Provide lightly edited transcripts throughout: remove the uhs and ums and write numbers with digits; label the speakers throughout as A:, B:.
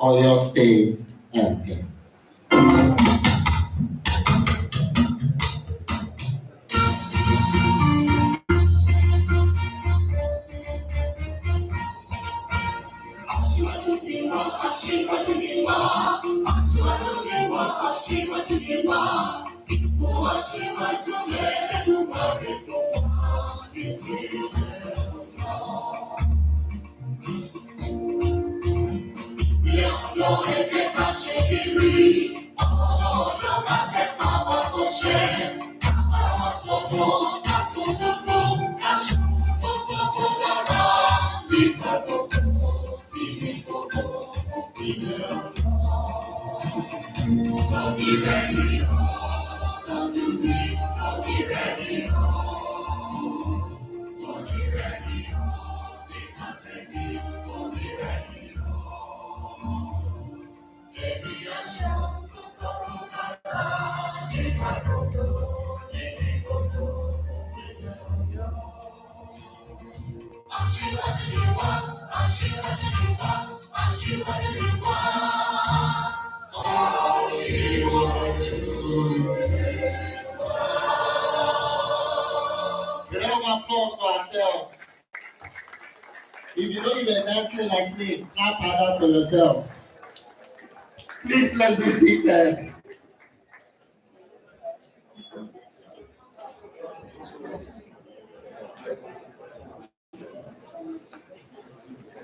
A: Oyo State anthem. Applause for ourselves. If you know you're dancing like me, clap harder for yourself. Please let's be seated.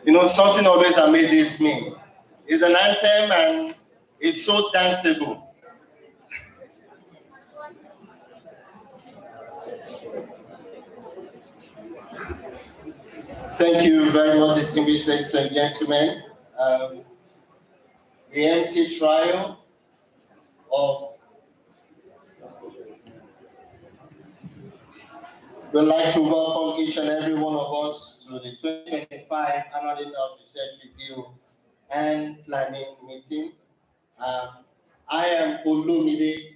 A: You know, something always amazes me. It's an anthem and it's so danceable. Thank you very much, distinguished ladies and gentlemen. The MC trial of we'd like to welcome each and every one of us to the 2025 Annual House Research Review and Planning Meeting. I am Olumide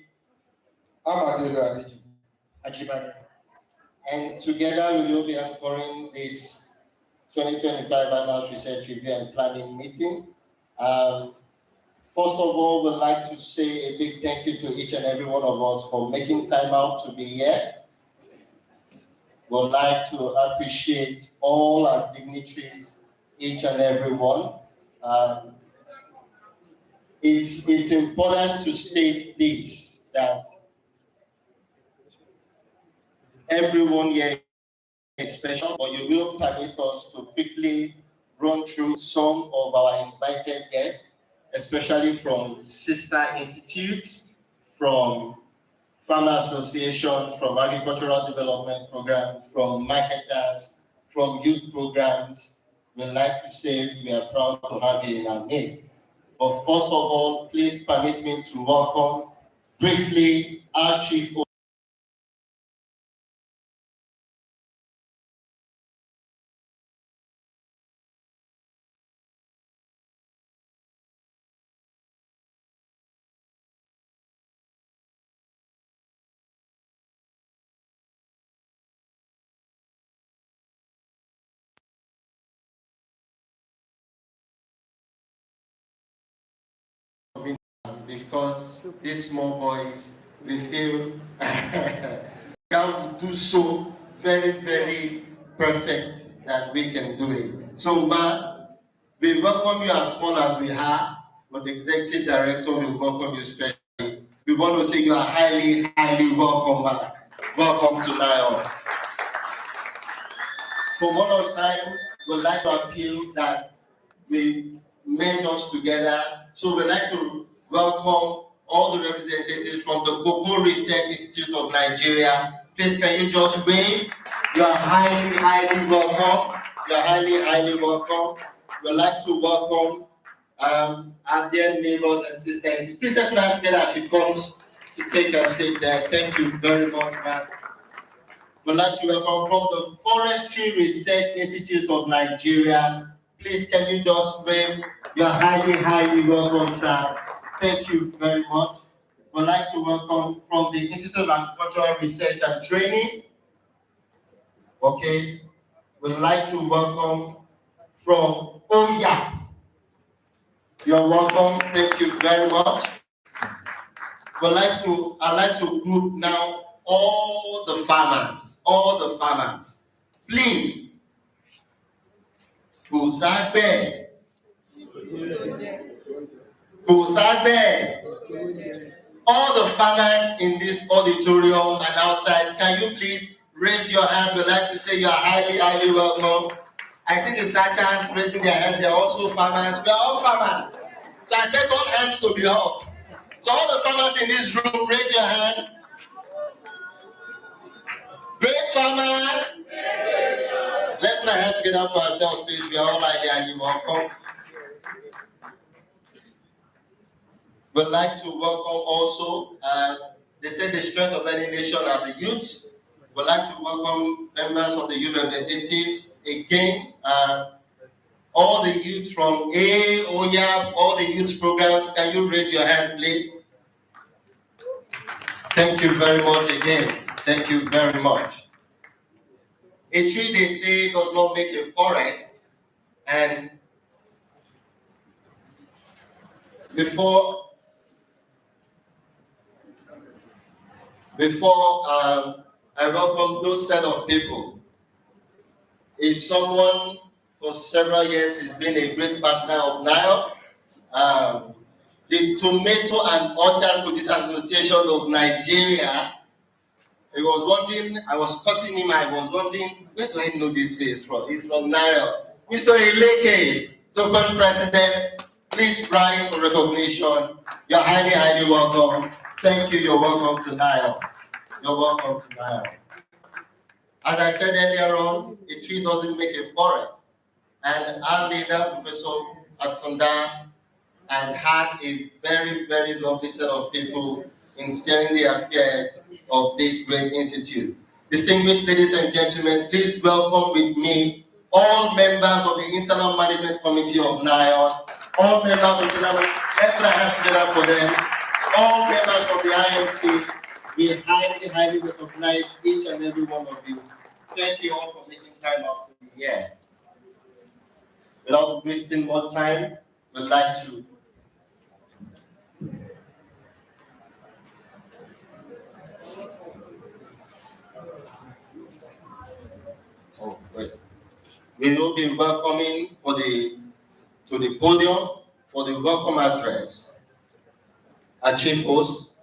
A: Ajibade, and together we will be anchoring this 2025 Annual Research Review and Planning Meeting. First of all, we'd like to say a big thank you to each and every one of us for making time out to be here. We'd like to appreciate all our dignitaries, each and every one. It's important to state this, that everyone here is special, but you will permit us to quickly run through some of our invited guests, especially from sister institutes, from farmer associations, from agricultural development programs, from marketers, from youth programs. We'd like to say we are proud to have you in our midst. But first of all, please permit me to welcome briefly our Chief because these small boys, we feel God will do so very, very perfect that we can do it. So, Ma, we welcome you as small as we are, but the executive director will welcome you especially. We want to say you are highly, highly welcome, Ma. Welcome to Nile. For one more time, we'd like to appeal that we made us together. So we'd like to welcome all the representatives from the Cocoa Research Institute of Nigeria. Please, can you just wave? You are highly, highly welcome. You are highly, highly welcome. We'd like to welcome our dear neighbors and sisters. Please let's ask her as she comes to take her seat there. Thank you very much, ma'am. We'd like to welcome from the Forestry Research Institute of Nigeria. Please, can you just wave? You are highly, highly welcome, sir. Thank you very much. We'd like to welcome from the Institute of Agricultural Research and Training. Okay. We'd like to welcome from OYAP. You're welcome. Thank you very much. I'd like to group now all the farmers. Please, Kusagbe. All the farmers in this auditorium and outside, can you please raise your hand? We'd like to say you are highly, highly welcome. I see the sergeants raising their hand. They're also farmers. We are all farmers. So I expect all hands to be up. So all the farmers in this room, raise your hand. Great farmers. Let's put our hands together for ourselves, please. We are all highly welcome. We'd like to welcome also, they say the strength of any nation are the youths. We'd like to welcome members of the youth representatives again. All the youth from OYAP, all the youth programs, can you raise your hand, please? Thank you very much again. Thank you very much. A tree, they say, does not make a forest. And before I welcome those set of people, is someone for several years has been a great partner of NIOT. The Tomato and Orchard Producers Association of Nigeria. I was cutting him, I was wondering, where do I know this face from? He's from NIOT. Mr. Eleke, Topan President, please rise for recognition. You're highly, highly welcome. Thank you, you're welcome to NIOT. You're welcome to NIOT. As I said earlier on, a tree doesn't make a forest. And our leader, Professor Atunda, has had a very, very lovely set of people in steering the affairs of this great institute. Distinguished ladies and gentlemen, please welcome with me all members of the Internal Management Committee of NIOT, all members of the Internal let's put our hands together for them, all members of the IMC. We highly, highly recognize each and every one of you. Thank you all for making time out to be here. Without wasting more time, we'd like to we will be welcoming to the podium for the welcome address our chief host,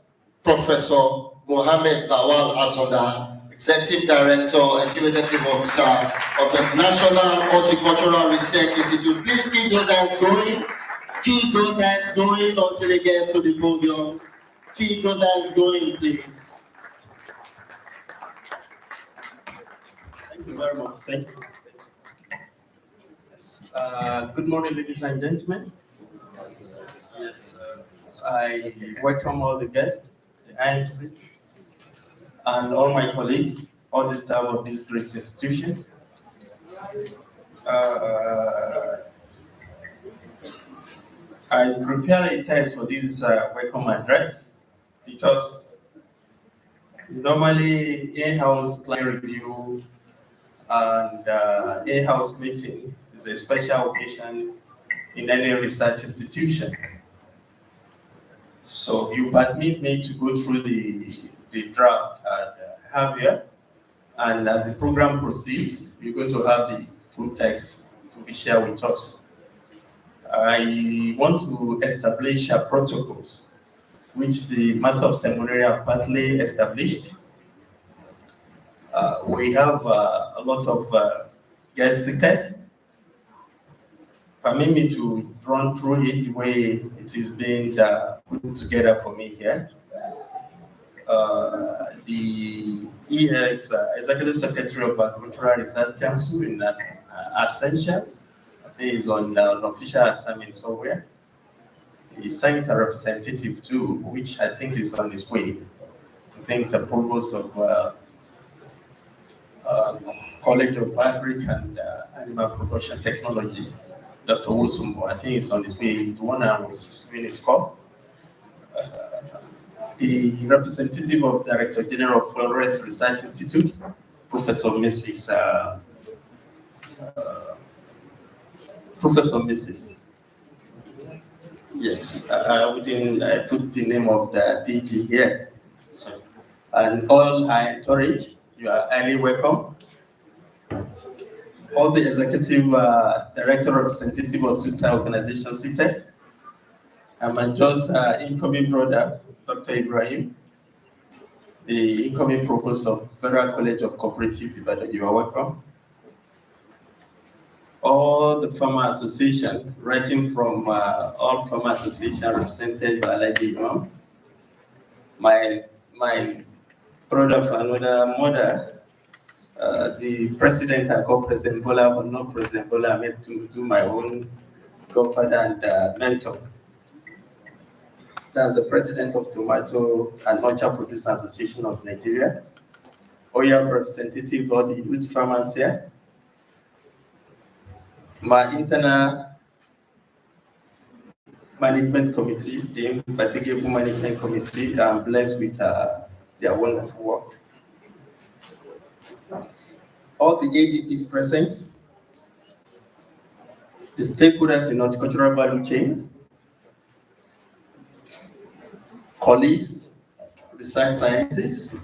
A: Professor Mohammed Lawal Atonda, Executive Director and Chief Executive Officer of the National Horticultural Research Institute. Please keep those hands going. Keep those hands going until it gets to the podium. Keep those hands going, please.
B: Thank you very much. Thank you. Good morning, ladies and gentlemen. Yes, I welcome all the guests, the IMC, and all my colleagues, all the staff of this great institution. I prepared a text for this welcome address because normally in-house plan review and in-house meeting is a special occasion in any research institution. So you permit me to go through the draft I have here, and as the program proceeds, we're going to have the full text to be shared with us. I want to establish protocols which the Master of Ceremony have partly established. We have a lot of guests seated. Permit me to run through it the way it is being put together for me here. The EX, Executive Secretary of Agricultural Research Council in absentia, I think is on an official assignment somewhere. He sent a representative too, which I think is on his way. I think it's a provost of College of Agric and Animal Production Technology, Dr. Wusumbo. I think it's on his way. He's the one I was receiving his call. the representative of Director General of Forest Research Institute, Professor Mrs. Professor Mrs. Yes, we didn't put the name of the DG here. So, and all her entourage, you are highly welcome. All the executive director representative of sister organization seated. And my just incoming brother, Dr. Ibrahim, the incoming provost of Federal College of Cooperative Ibadan, you are welcome. All the farmer association, ranging from all farmer association represented by Lady Imam, my brother from another mother, the president I call President Bola, but not President Bola, I meant to do my own godfather and mentor. That's the president of Tomato and Orchard Producer Association of Nigeria. Oil representative of the youth farmers here. My internal management committee, the Infatigable Management Committee, I'm blessed with their wonderful work. All the ADPs present, the stakeholders in horticultural value chain, colleagues, research scientists,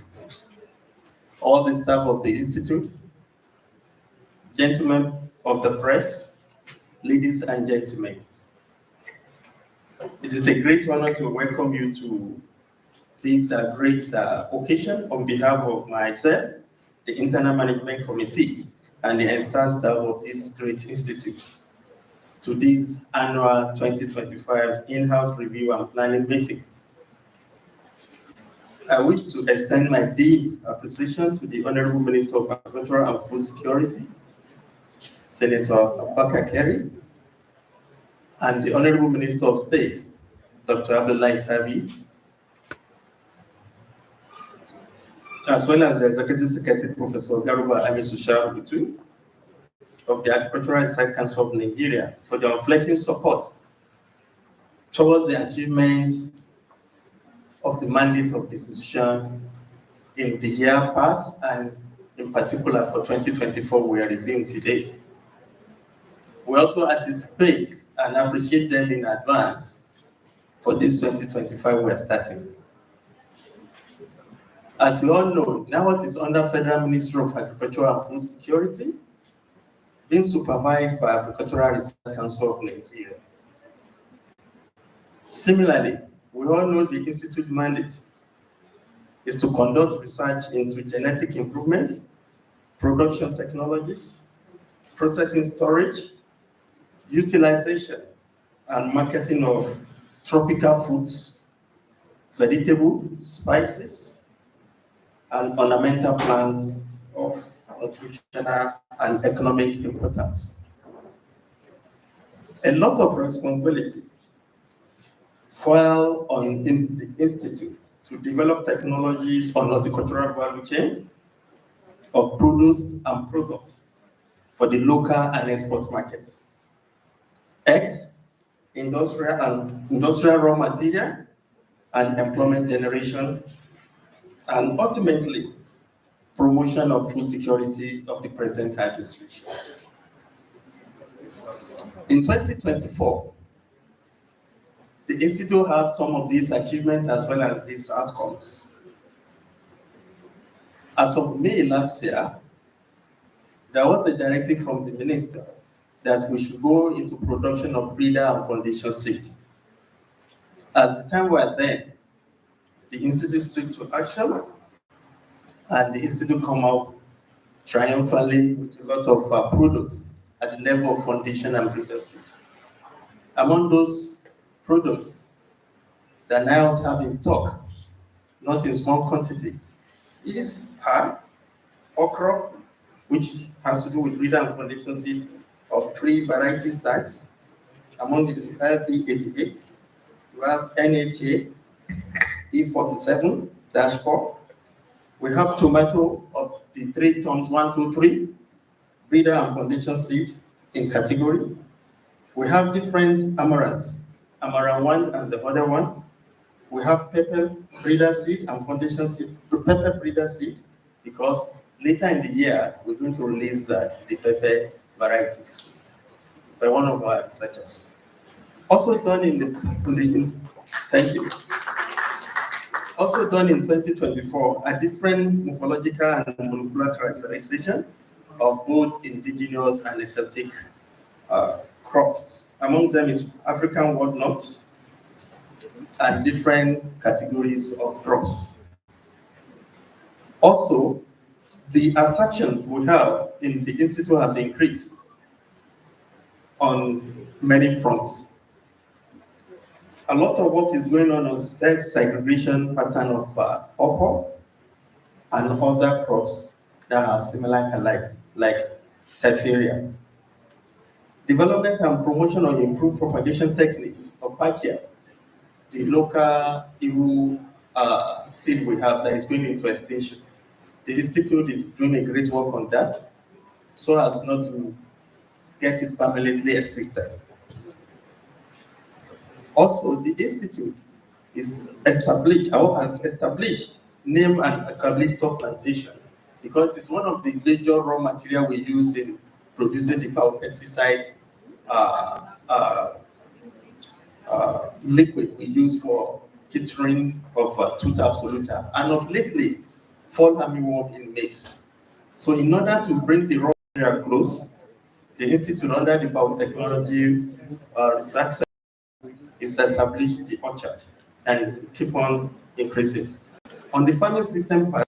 B: all the staff of the institute, gentlemen of the press, ladies and gentlemen. It is a great honor to welcome you to this great occasion on behalf of myself, the Internal Management Committee, and the entire staff of this great institute to this annual 2025 in-house review and planning meeting. I wish to extend my deep appreciation to the Honorable Minister of Agriculture and Food Security, Senator Abubakar Kerry, and the Honorable Minister of State, Dr. Abdullahi Sabi, as well as the Executive Secretary, Professor Garuba Amisusha Rubutu, of the Agricultural Research Council of Nigeria, for their unflinching support towards the achievement of the mandate of this institution in the year past, and in particular for 2024 we are reviewing today. We also anticipate and appreciate them in advance for this 2025 we are starting. As we all know, now it is under Federal Ministry of Agriculture and Food Security, being supervised by Agricultural Research Council of Nigeria. Similarly, we all know the Institute mandate is to conduct research into genetic improvement, production technologies, processing storage, utilization, and marketing of tropical fruits, vegetables, spices, and ornamental plants of nutritional and economic importance. A lot of responsibility fell on the Institute to develop technologies on horticultural value chain of produce and products for the local and export markets. X, industrial raw material and employment generation, and ultimately promotion of food security of the present administration. In 2024, the Institute had some of these achievements as well as these outcomes. As of May last year, there was a directive from the minister that we should go into production of breeder and foundation seed. At the time we were there, the Institute took to action, and the Institute come out triumphantly with a lot of products at the level of foundation and breeder seed. Among those products that now have in stock, not in small quantity, is okra, which has to do with breeder and foundation seed of 3 varieties types. Among these, LD88, we have NHA E47-4. We have tomato of the 3 tons 1, 2, 3, breeder and foundation seed in category. We have different amaranths, Amaranth 1 and the other one. We have pepper breeder seed and foundation seed, pepper breeder seed, because later in the year, we're going to release the pepper varieties by one of our researchers. Also done thank you. Also done in 2024, a different morphological and molecular characterization of both indigenous and exotic crops. Among them is African walnut and different categories of crops. Also, the assertion we have in the Institute has increased on many fronts. A lot of work is going on sex segregation pattern of pawpaw and other crops that are similar alike, like Hepharia. Development and promotion of improved propagation techniques of Pachia, the local Iwu seed we have that is going into extinction. The Institute is doing a great work on that so as not to get it permanently extinct. Also, the Institute is established, or has established, name and eucalyptus plantation because it's one of the major raw material we use in producing the biopesticide liquid we use for catering of tuta absoluta, and of lately, fall armyworm in maize. So in order to bring the raw material close, the Institute under the Biotechnology Research is established the orchard and keep on increasing. On the farming system part,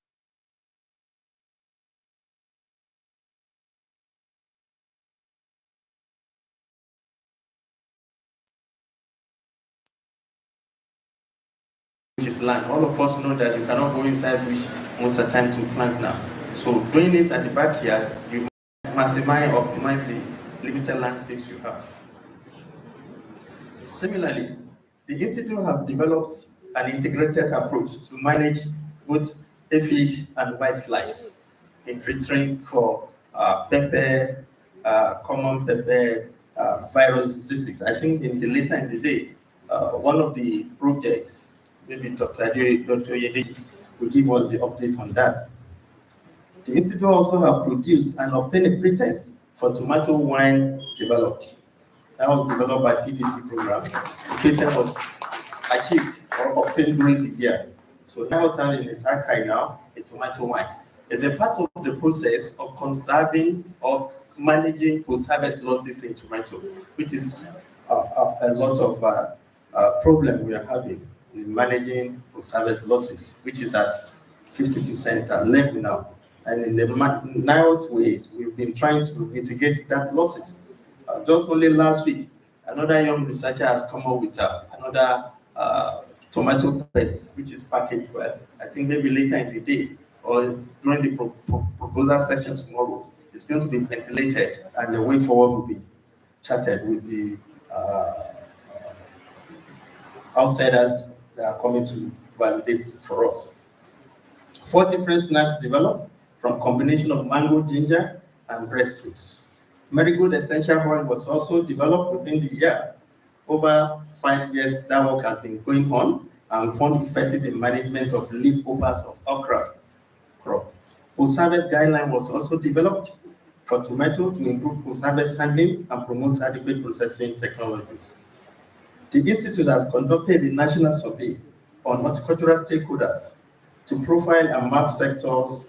B: which is land. All of us know that you cannot go inside bush most of the time to plant now. So doing it at the backyard, you maximize, optimize the limited land space you have. Similarly, the Institute have developed an integrated approach to manage both aphid and whiteflies in treating for pepper, common pepper virus diseases. I think later in the day, one of the projects, maybe Dr. Yede will give us the update on that. The Institute also have produced and obtained a patent for tomato wine developed. That was developed by PDP program. The patent was achieved or obtained during the year. So now it's in its archive now, a tomato wine. It's a part of the process of conserving or managing post-harvest losses in tomato, which is a lot of problem we are having in managing post-harvest losses, which is at 50% level now. And in the narrow ways, we've been trying to mitigate that losses. Just only last week, another young researcher has come up with another tomato paste, which is packaged well. I think maybe later in the day or during the proposal section tomorrow, it's going to be ventilated and the way forward will be chatted with the outsiders that are coming to validate for us. 4 different snacks developed from combination of mango, ginger, and breadfruits. Marigold essential oil was also developed within the year. Over 5 years, that work has been going on and found effective in management of leafovers of okra crop. Post-harvest guideline was also developed for tomato to improve post-harvest handling and promote adequate processing technologies. The Institute has conducted a national survey on horticultural stakeholders to profile and map sectors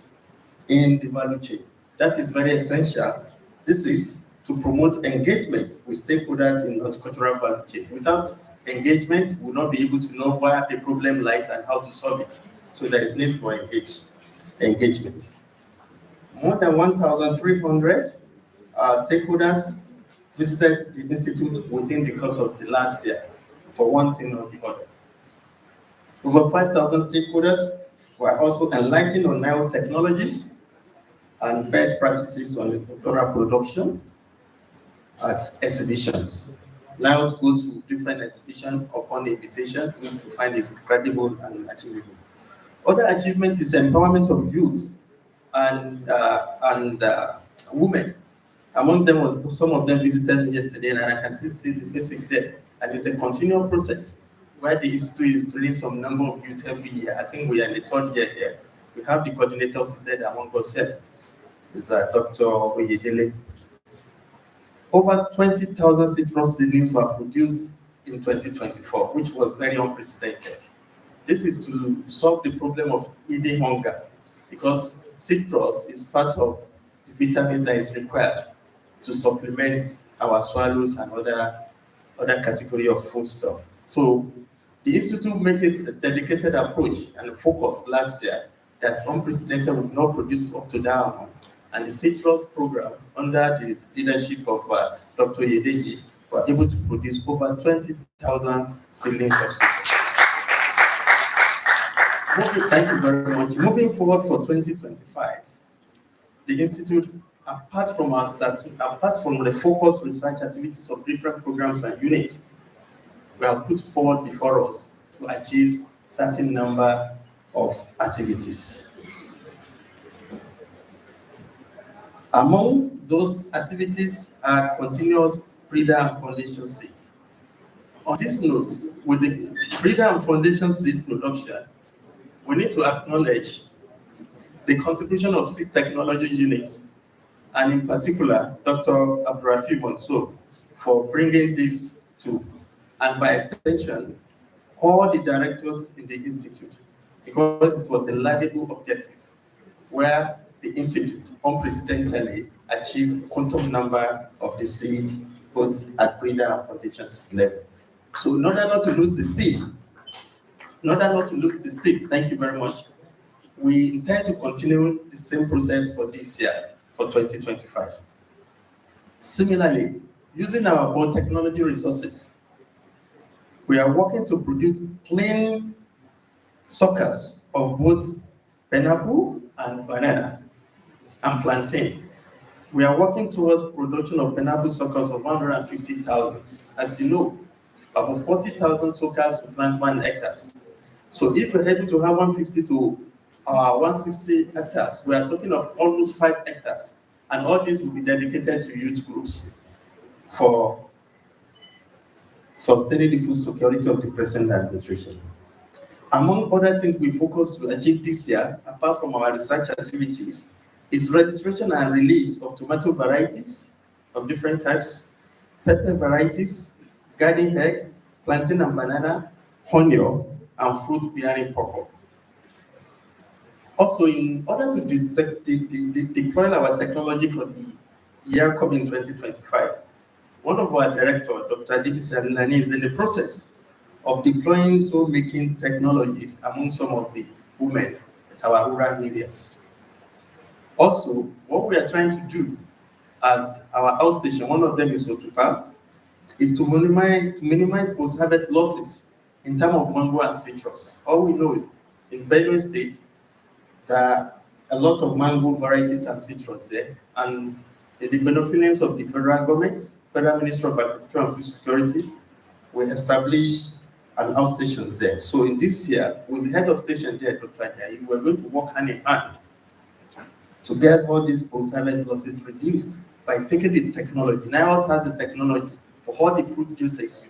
B: in the value chain. That is very essential. This is to promote engagement with stakeholders in horticultural value chain. Without engagement, we'll not be able to know where the problem lies and how to solve it. So there is need for engagement. More than 1,300 stakeholders visited the Institute within the course of the last year for one thing or the other. Over 5,000 stakeholders were also enlightened on nanotechnologies and best practices on agricultural production at exhibitions. Now to go to different exhibitions upon invitation, we find is credible and achievable. Other achievement is empowerment of youth and women. Among them was some of them visited me yesterday, and I can see the faces here. And it's a continual process. where the institute is training some number of youth every year. I think we are in the third year here. We have the coordinators there among us here. Is Dr. Oyedele. Over 20,000 citrus seedlings were produced in 2024, which was very unprecedented. This is to solve the problem of eating hunger, because citrus is part of the vitamins that is required to supplement our swallows and other category of food stuff. So the institute make it a dedicated approach and focus last year that unprecedented would not produce up to that amount. And the citrus program, under the leadership of Dr. Yedeji, were able to produce over 20,000 seedlings of citrus. Thank you very much. Moving forward for 2025, the institute, apart from the focused research activities of different programs and units, we have put forward before us to achieve certain number of activities. Among those activities are continuous breeder and foundation seed. On this note, with the breeder and foundation seed production, we need to acknowledge the contribution of seed technology units, and in particular, Dr. Abdurrahim Mansour, for bringing this to, and by extension, all the directors in the institute, because it was a laudable objective where the institute unprecedentedly achieved quantum number of the seed, both at breeder and foundation level. So in order not to lose the steam, thank you very much, we intend to continue the same process for this year, for 2025. Similarly, using our biotechnology resources, we are working to produce clean suckers of both pineapple and banana and plantain. We are working towards production of pineapple suckers of 150,000. As you know, about 40,000 suckers to plant 1 hectares. So if we're able to have 150 to 160 hectares, we are talking of almost 5 hectares. And all this will be dedicated to youth groups for sustaining the food security of the present administration. Among other things we focus to achieve this year, apart from our research activities, is registration and release of tomato varieties of different types, pepper varieties, garden egg, plantain and banana, honey, and fruit-bearing purple. Also, in order to deploy our technology for the year coming 2025, one of our directors, Dr. Adibisi Adelani, is in the process of deploying soul-making technologies among some of the women at our rural areas. Also, what we are trying to do at our outstation, one of them is HORTICULTURAL, is to minimize post-harvest losses in terms of mango and citrus. All we know in Benue State, there are a lot of mango varieties and citrus there, and in the benevolence of the federal government, Federal Ministry of Agriculture and Food Security, we established an outstation there. So in this year, with the head of station there, Dr. Ajayi, we're going to work hand in hand to get all these post-harvest losses reduced by taking the technology. NIOT has the technology for all the fruit juices. You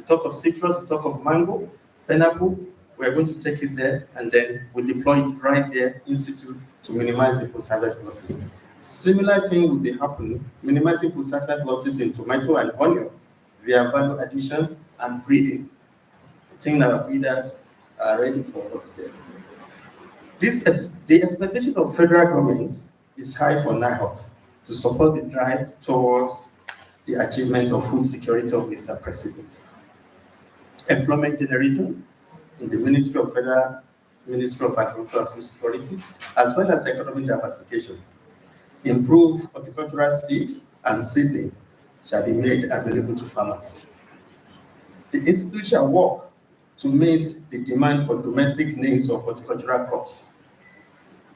B: talk of citrus, you talk of mango, pineapple. We're going to take it there, and then we deploy it right there in situ to minimize the post-harvest losses. Similar thing will be happening, minimizing post-harvest losses in tomato and onion via value additions and breeding. I think that our breeders are ready for us there. The expectation of federal government is high for NIOT to support the drive towards the achievement of food security of Mr. President. Employment generating in the Ministry of Agriculture and Food Security, as well as economic diversification. Improve horticultural seed and seedling shall be made available to farmers. The institute shall work to meet the demand for domestic needs of horticultural crops,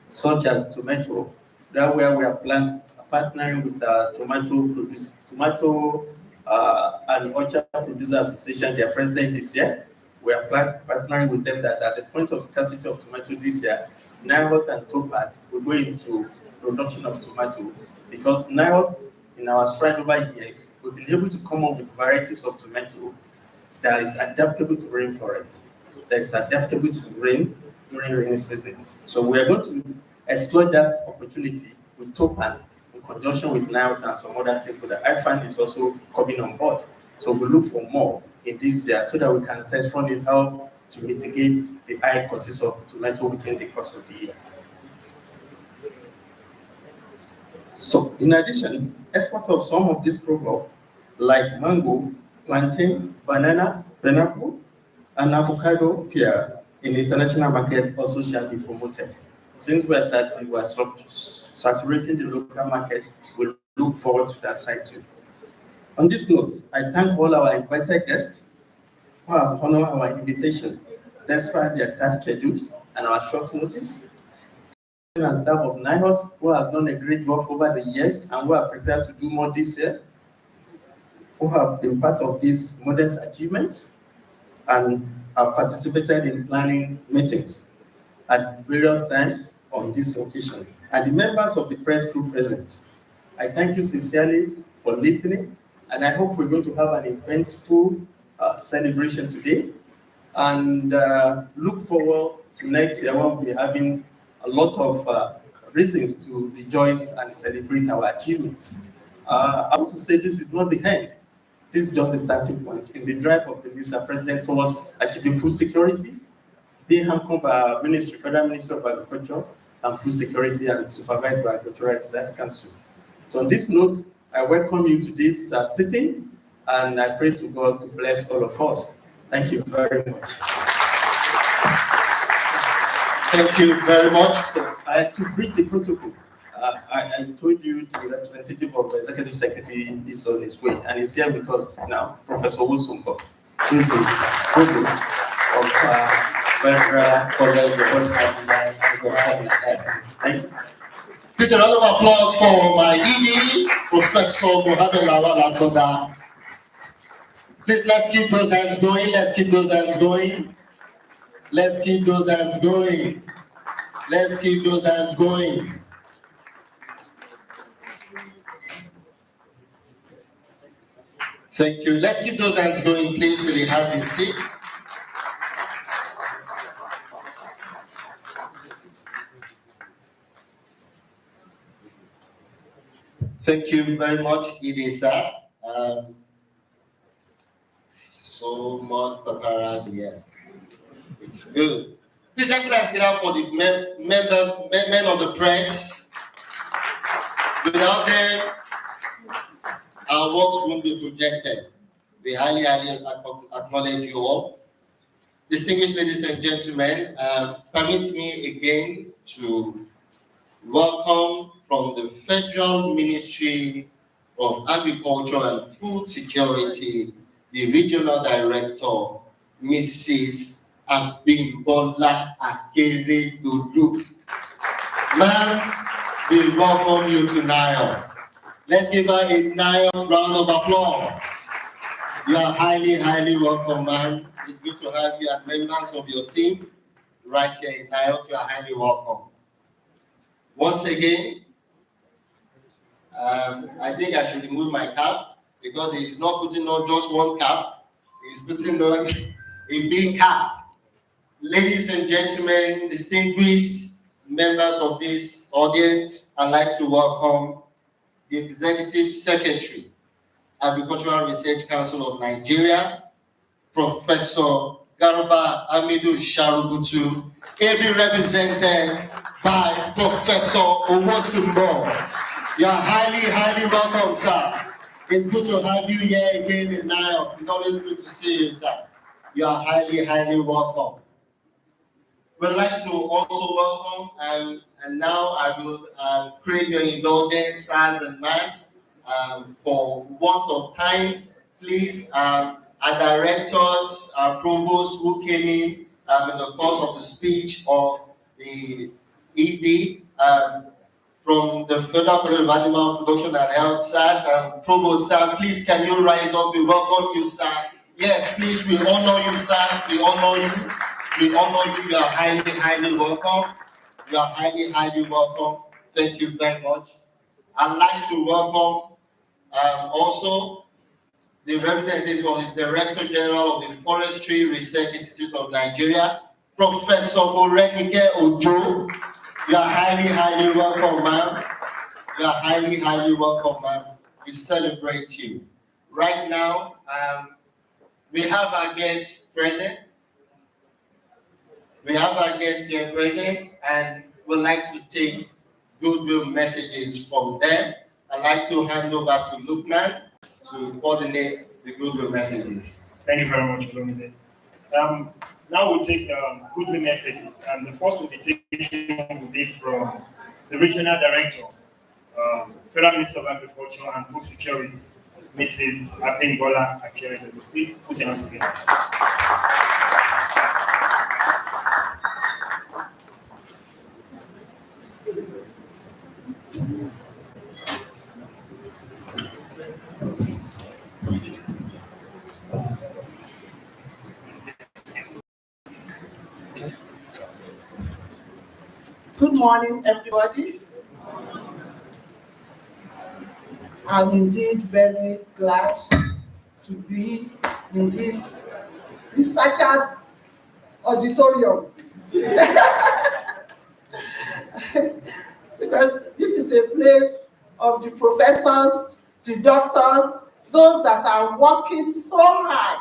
B: such as tomato. That where we are partnering with tomato and orchard producer association. Their president is here. We are partnering with them that at the point of scarcity of tomato this year, NIOT and TOPAD will go into production of tomato, because NIOT, in our stride over years, we've been able to come up with varieties of tomatoes that is adaptable to rainforest, that is adaptable to rain during rainy season. So we are going to explore that opportunity with Topan in conjunction with NIOT and some other people that I find is also coming on board. So we look for more in this year so that we can test from it how to mitigate the high costs of tomato within the course of the year. So in addition, export of some of these products like mango, plantain, banana, pineapple, and avocado pear in the international market also shall be promoted. Since we are saturating the local market, we'll look forward to that side too. On this note, I thank all our invited guests who have honored our invitation despite their task schedules and our short notice, and staff of NIOT who have done a great work over the years and who are prepared to do more this year, who have been part of this modest achievement and have participated in planning meetings at various times on this occasion, and the members of the press crew present. I thank you sincerely for listening, and I hope we're going to have an eventful celebration today, and look forward to next year when we'll be having a lot of reasons to rejoice and celebrate our achievements. I want to say this is not the end. This is just a starting point in the drive of the Mr. President towards achieving food security, being handled by Ministry, Federal Ministry of Agriculture and Food Security and supervised by Agricultural Research Council. So on this note, I welcome you to this sitting, and I pray to God to bless all of us. Thank you very much.
A: Thank you very much.
B: So I had to read the protocol. I told you the representative of the Executive Secretary is on his way, and he's here with us now, Professor Wusumbo, who's the provost of Federal College. Thank you.
A: Please a round of applause for my ED, Professor Mohamed Lawal Atonda. Please let's keep those hands going. Let's keep those hands going. Let's keep those hands going. Let's keep those hands going. Thank you. Let's keep those hands going, please, till he has his seat. Thank you very much, Ide sir. So much paparazzi here. It's good. Please let's get out for the men of the press. Without them, our works won't be projected. We highly acknowledge you all. Distinguished ladies and gentlemen, permit me again to welcome from the Federal Ministry of Agriculture and Food Security, the Regional Director, Mrs. Abimbola Akeredolu. Ma'am, we welcome you to NIOT. Let's give her a nice round of applause. You are highly, highly welcome, ma'am. It's good to have you as members of your team right here in NIOT. You are highly welcome. Once again, I think I should remove my cap because he's not putting on just one cap, he's putting on a big cap. Ladies and gentlemen, distinguished members of this audience, I'd like to welcome the Executive Secretary, Agricultural Research Council of Nigeria, Professor Garba Amidu Sharubutu, ably represented by Professor Owosumbo. You are highly, highly welcome, sir. It's good to have you here again in NIOT. It's always good to see you, sir. You are highly, highly welcome. We'd like to also welcome, and now I will crave your indulgence, sirs and ma'ams, for want of time, please, our directors, our provosts who came in the course of the speech of the ED, from the Federal College of Animal Production and Health, sirs, and provost, sir, please can you rise up? We welcome you, sir. Yes, please, we honor you, sirs, we honor you. We honor you. You are highly, highly welcome. You are highly, highly welcome. Thank you very much. I'd like to welcome also the representative of the Director General of the Forestry Research Institute of Nigeria, Professor Morenike Ojo. You are highly, highly welcome, ma'am. You are highly, highly welcome, ma'am. We celebrate you. Right now, we have our guests present. We have our guests here present, and we'd like to take goodwill messages from them. I'd like to hand over to Lukman to coordinate the goodwill messages.
C: Thank you very much, Olomide. Now we'll take goodwill messages, and the first will be taken will be from the Regional Director, Federal Minister of Agriculture and Food Security, Mrs. Abimbola Akere. Please put your hands together.
D: Good morning, everybody. I'm indeed very glad to be in this researchers auditorium because this is a place of the professors, the doctors, those that are working so hard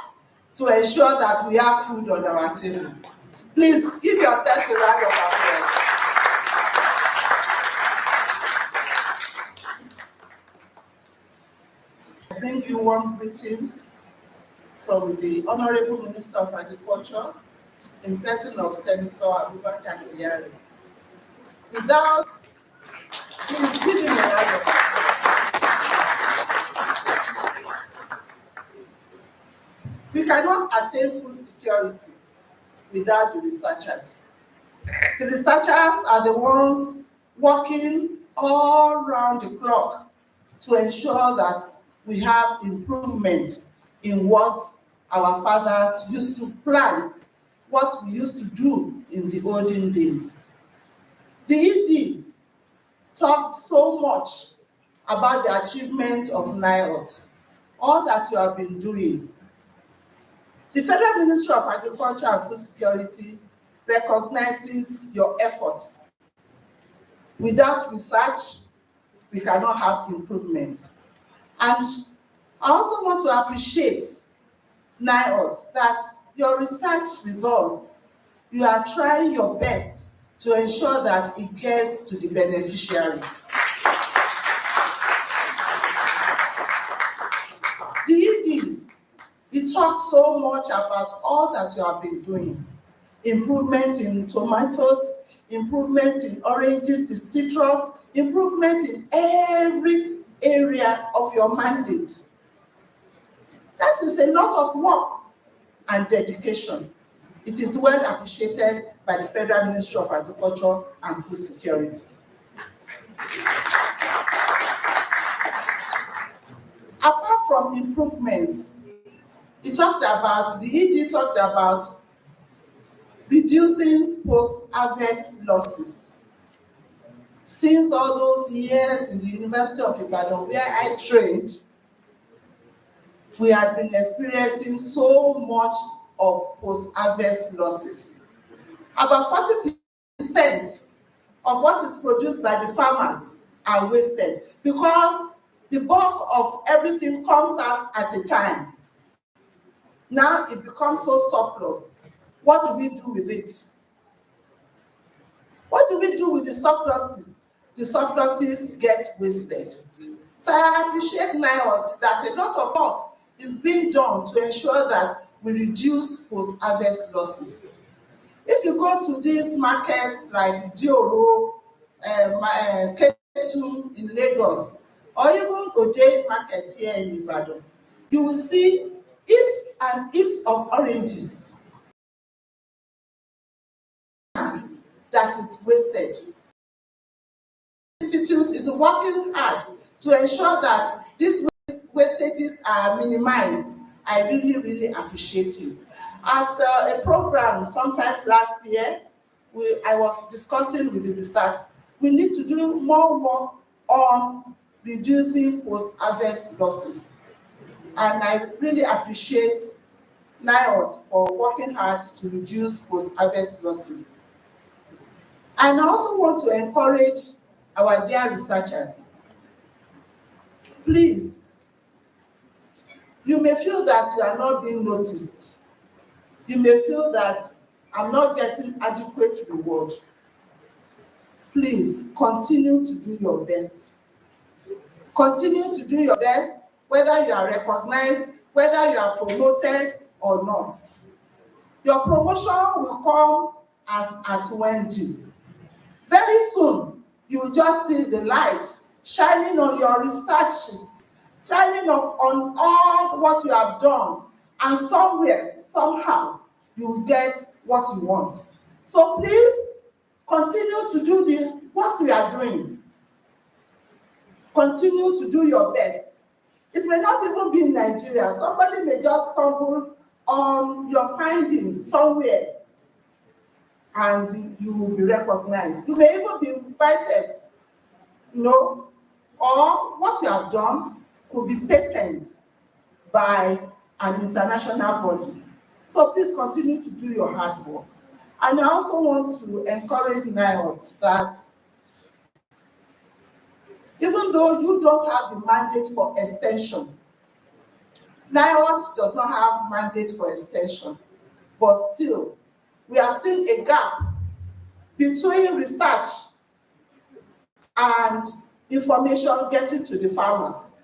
D: to ensure that we have food on our table. Please give yourselves a round of applause. I bring you warm greetings from the Honorable Minister of Agriculture in person of Senator Abubakar Kyari. Without, please give him a round of applause. We cannot attain food security without the researchers. The researchers are the ones working all around the clock to ensure that we have improvement in what our fathers used to plant, what we used to do in the olden days. The ED talked so much about the achievement of NIOT, all that you have been doing. The Federal Ministry of Agriculture and Food Security recognizes your efforts. Without research, we cannot have improvements. And I also want to appreciate NIOT that your research results, you are trying your best to ensure that it gets to the beneficiaries. The ED, you talked so much about all that you have been doing. Improvement in tomatoes, improvement in oranges, the citrus, improvement in every area of your mandate. That is a lot of work and dedication. It is well appreciated by the Federal Ministry of Agriculture and Food Security. Apart from improvements, the ED talked about reducing post-harvest losses. Since all those years in the University of Ibadan, where I trained, we had been experiencing so much of post-harvest losses. About 40% of what is produced by the farmers are wasted because the bulk of everything comes out at a time. Now it becomes so surplus. What do we do with it? What do we do with the surpluses? The surpluses get wasted. So I appreciate NIOT that a lot of work is being done to ensure that we reduce post-harvest losses. If you go to these markets like Dioro, Ketu in Lagos, or even Oje market here in Ibadan, you will see heaps and heaps of oranges that is wasted. The Institute is working hard to ensure that these wastages are minimized. I really, really appreciate you. At a program sometimes last year, I was discussing with the research, we need to do more work on reducing post-harvest losses. And I really appreciate NIOT for working hard to reduce post-harvest losses. And I also want to encourage our dear researchers. Please, you may feel that you are not being noticed. You may feel that I'm not getting adequate reward. Please continue to do your best. Continue to do your best, whether you are recognized, whether you are promoted or not. Your promotion will come as at when due. Very soon, you will just see the light shining on your researches, shining on all what you have done, and somewhere, somehow, you will get what you want. So please, continue to do the work you are doing. Continue to do your best. It may not even be in Nigeria. Somebody may just stumble on your findings somewhere, and you will be recognized. You may even be invited, or what you have done could be patented by an international body. So please continue to do your hard work. And I also want to encourage NIOT that even though you don't have the mandate for extension, NIOT does not have mandate for extension, but still, we have seen a gap between research and information getting to the farmers.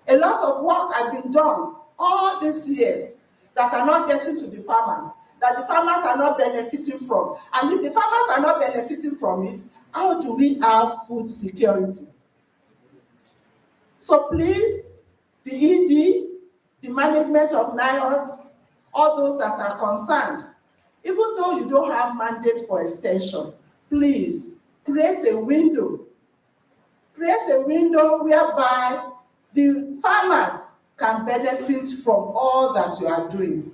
D: A lot of work has been done all these years that are not getting to the farmers, that the farmers are not benefiting from. And if the farmers are not benefiting from it, how do we have food security? So please, the ED, the management of NIOT, all those that are concerned, even though you don't have mandate for extension, please create a window. Create a window whereby the farmers can benefit from all that you are doing.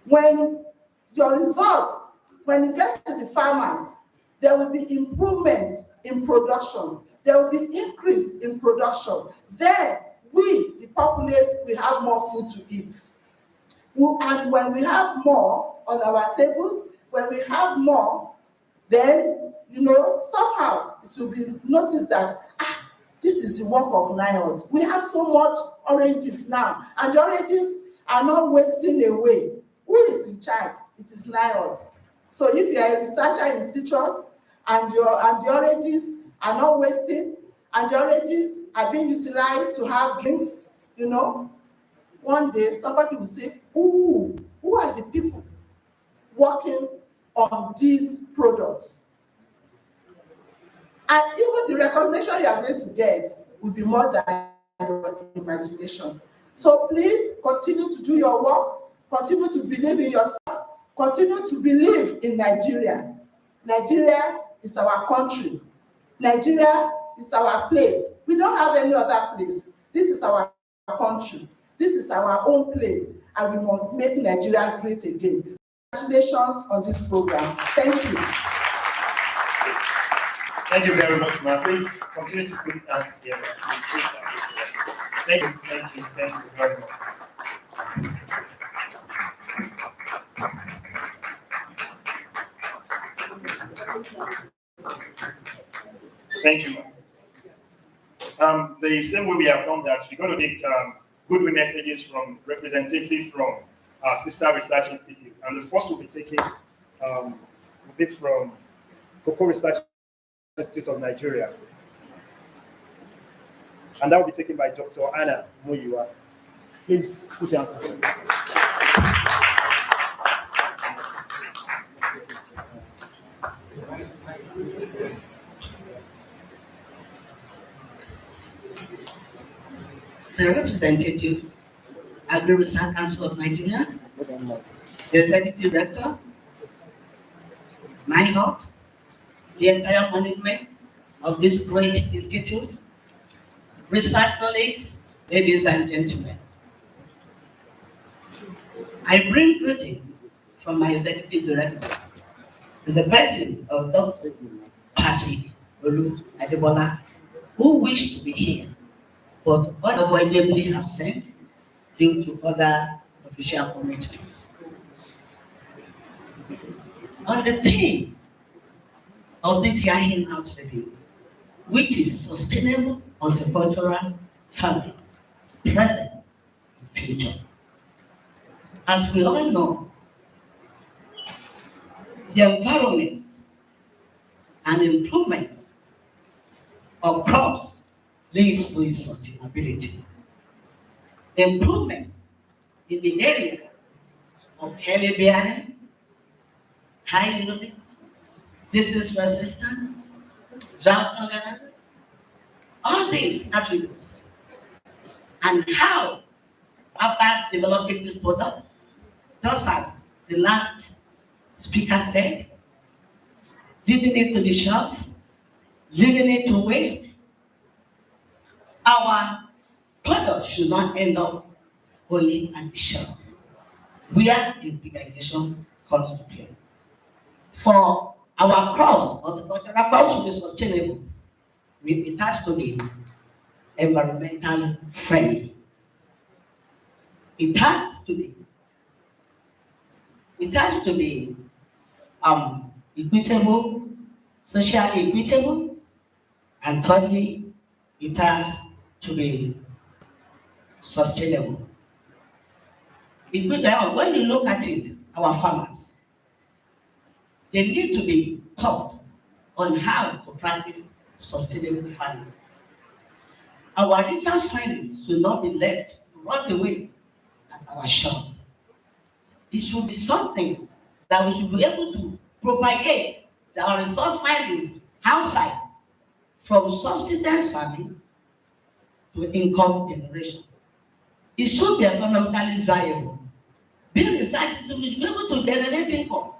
D: When your results, when it gets to the farmers, there will be improvement in production. There will be increase in production. Then we, the populace, will have more food to eat. And when we have more on our tables, when we have more, then, somehow it will be noticed that, this is the work of NIOT. We have so much oranges now, and the oranges are not wasting away. Who is in charge? It is NIOT. So if you are a researcher in citrus, and the oranges are not wasting, and the oranges are being utilized to have drinks, one day somebody will say, ooh, who are the people working on these products? And even the recognition you are going to get will be more than your imagination. So please continue to do your work, continue to believe in yourself, continue to believe in Nigeria. Nigeria is our country. Nigeria is our place. We don't have any other place. This is our country. This is our own place, and we must make Nigeria great again. Congratulations on this program. Thank you.
C: Thank you very much, ma'am. Please continue to put hands together. Thank you very much. Thank you. The same way we have done that, we're going to take goodwill messages from representatives from our sister research institute. And the first will be taken will be from Cocoa Research Institute of Nigeria. And that will be taken by Dr. Anna Muyiwa. Please put your hands together.
E: The representative, Agri-Research Council of Nigeria, the executive director, NIOT, the entire management of this great institute, research colleagues, ladies and gentlemen. I bring greetings from my executive director, the person of Dr. Patrick Olu Adebola, who wished to be here, but unavoidably absent due to other official commitments. On the theme of this year in-house review, which is sustainable horticultural farming, present and future. As we all know, the environment and improvement of crops leads to its sustainability. Improvement in the area of early bearing, high yielding, disease resistant, drought tolerance, all these attributes, and how, after developing this product, just as the last speaker said, leaving it to the shelf, leaving it to waste, our product should not end up only at the shelf, where irrigation comes to play. For our crops, horticultural crops to be sustainable, it has to be environmental friendly. It has to be equitable, socially equitable, and thirdly, it has to be sustainable. When you look at it, our farmers, they need to be taught on how to practice sustainable farming. Our research findings should not be left to rot away at our shop. It should be something that we should be able to propagate our research findings outside, from subsistence farming to income generation. It should be economically viable. Being research, we should be able to generate income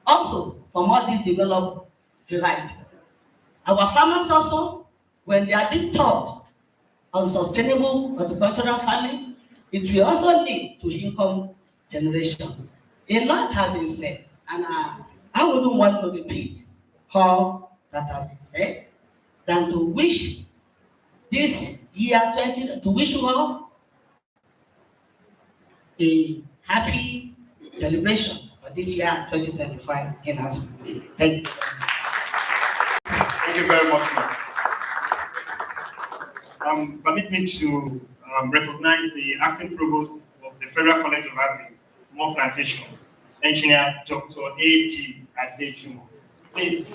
E: also from all these developed varieties. Our farmers also, when they are being taught on sustainable horticultural farming, it will also lead to income generation. A lot has been said, and I wouldn't want to repeat all that has been said, than to wish this year to wish you all a happy celebration for this year 2025 in house. Thank you.
C: Thank you very much, ma'am. Permit me to recognize the acting provost of the Federal College of Agri, More Plantation, Engineer Dr. A.G. Adejumo. Please.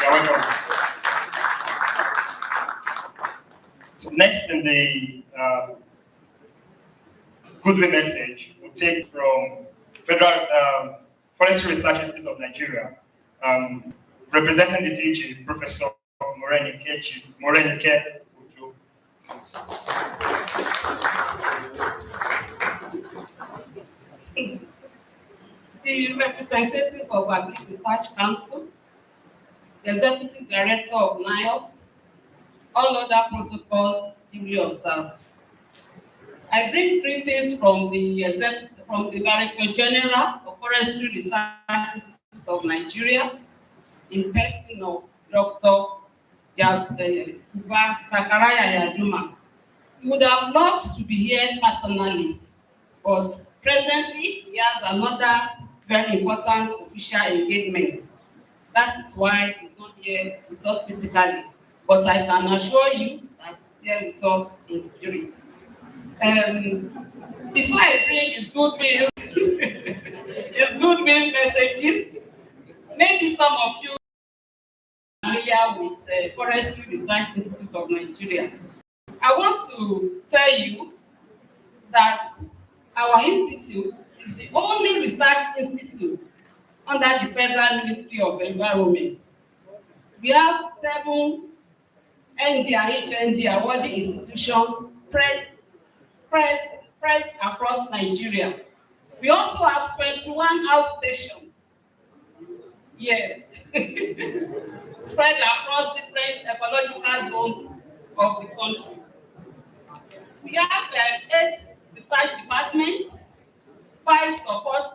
C: You're welcome. So next in the goodwill message, we'll take from Federal Forestry Research Institute of Nigeria, representing the DG, Professor Morenike Ojo.
F: The representative of Agri Research Council, the Executive Director of NIOT, all other protocols duly observed. I bring greetings from the Director General of Forestry Research Institute of Nigeria, in person of Dr. Zakaraya Yaduma. He would have loved to be here personally, but presently he has another very important official engagement. That is why he's not here with us physically, but I can assure you that he's here with us in spirit. Before I bring his goodwill, messages, maybe some of you are familiar with Forestry Research Institute of Nigeria. I want to tell you that our institute is the only research institute under the Federal Ministry of Environment. We have 7 NDI, HND awarding institutions spread across Nigeria. We also have 21 outstations. Yes. Spread across different ecological zones of the country. We have 8 research departments, 5 support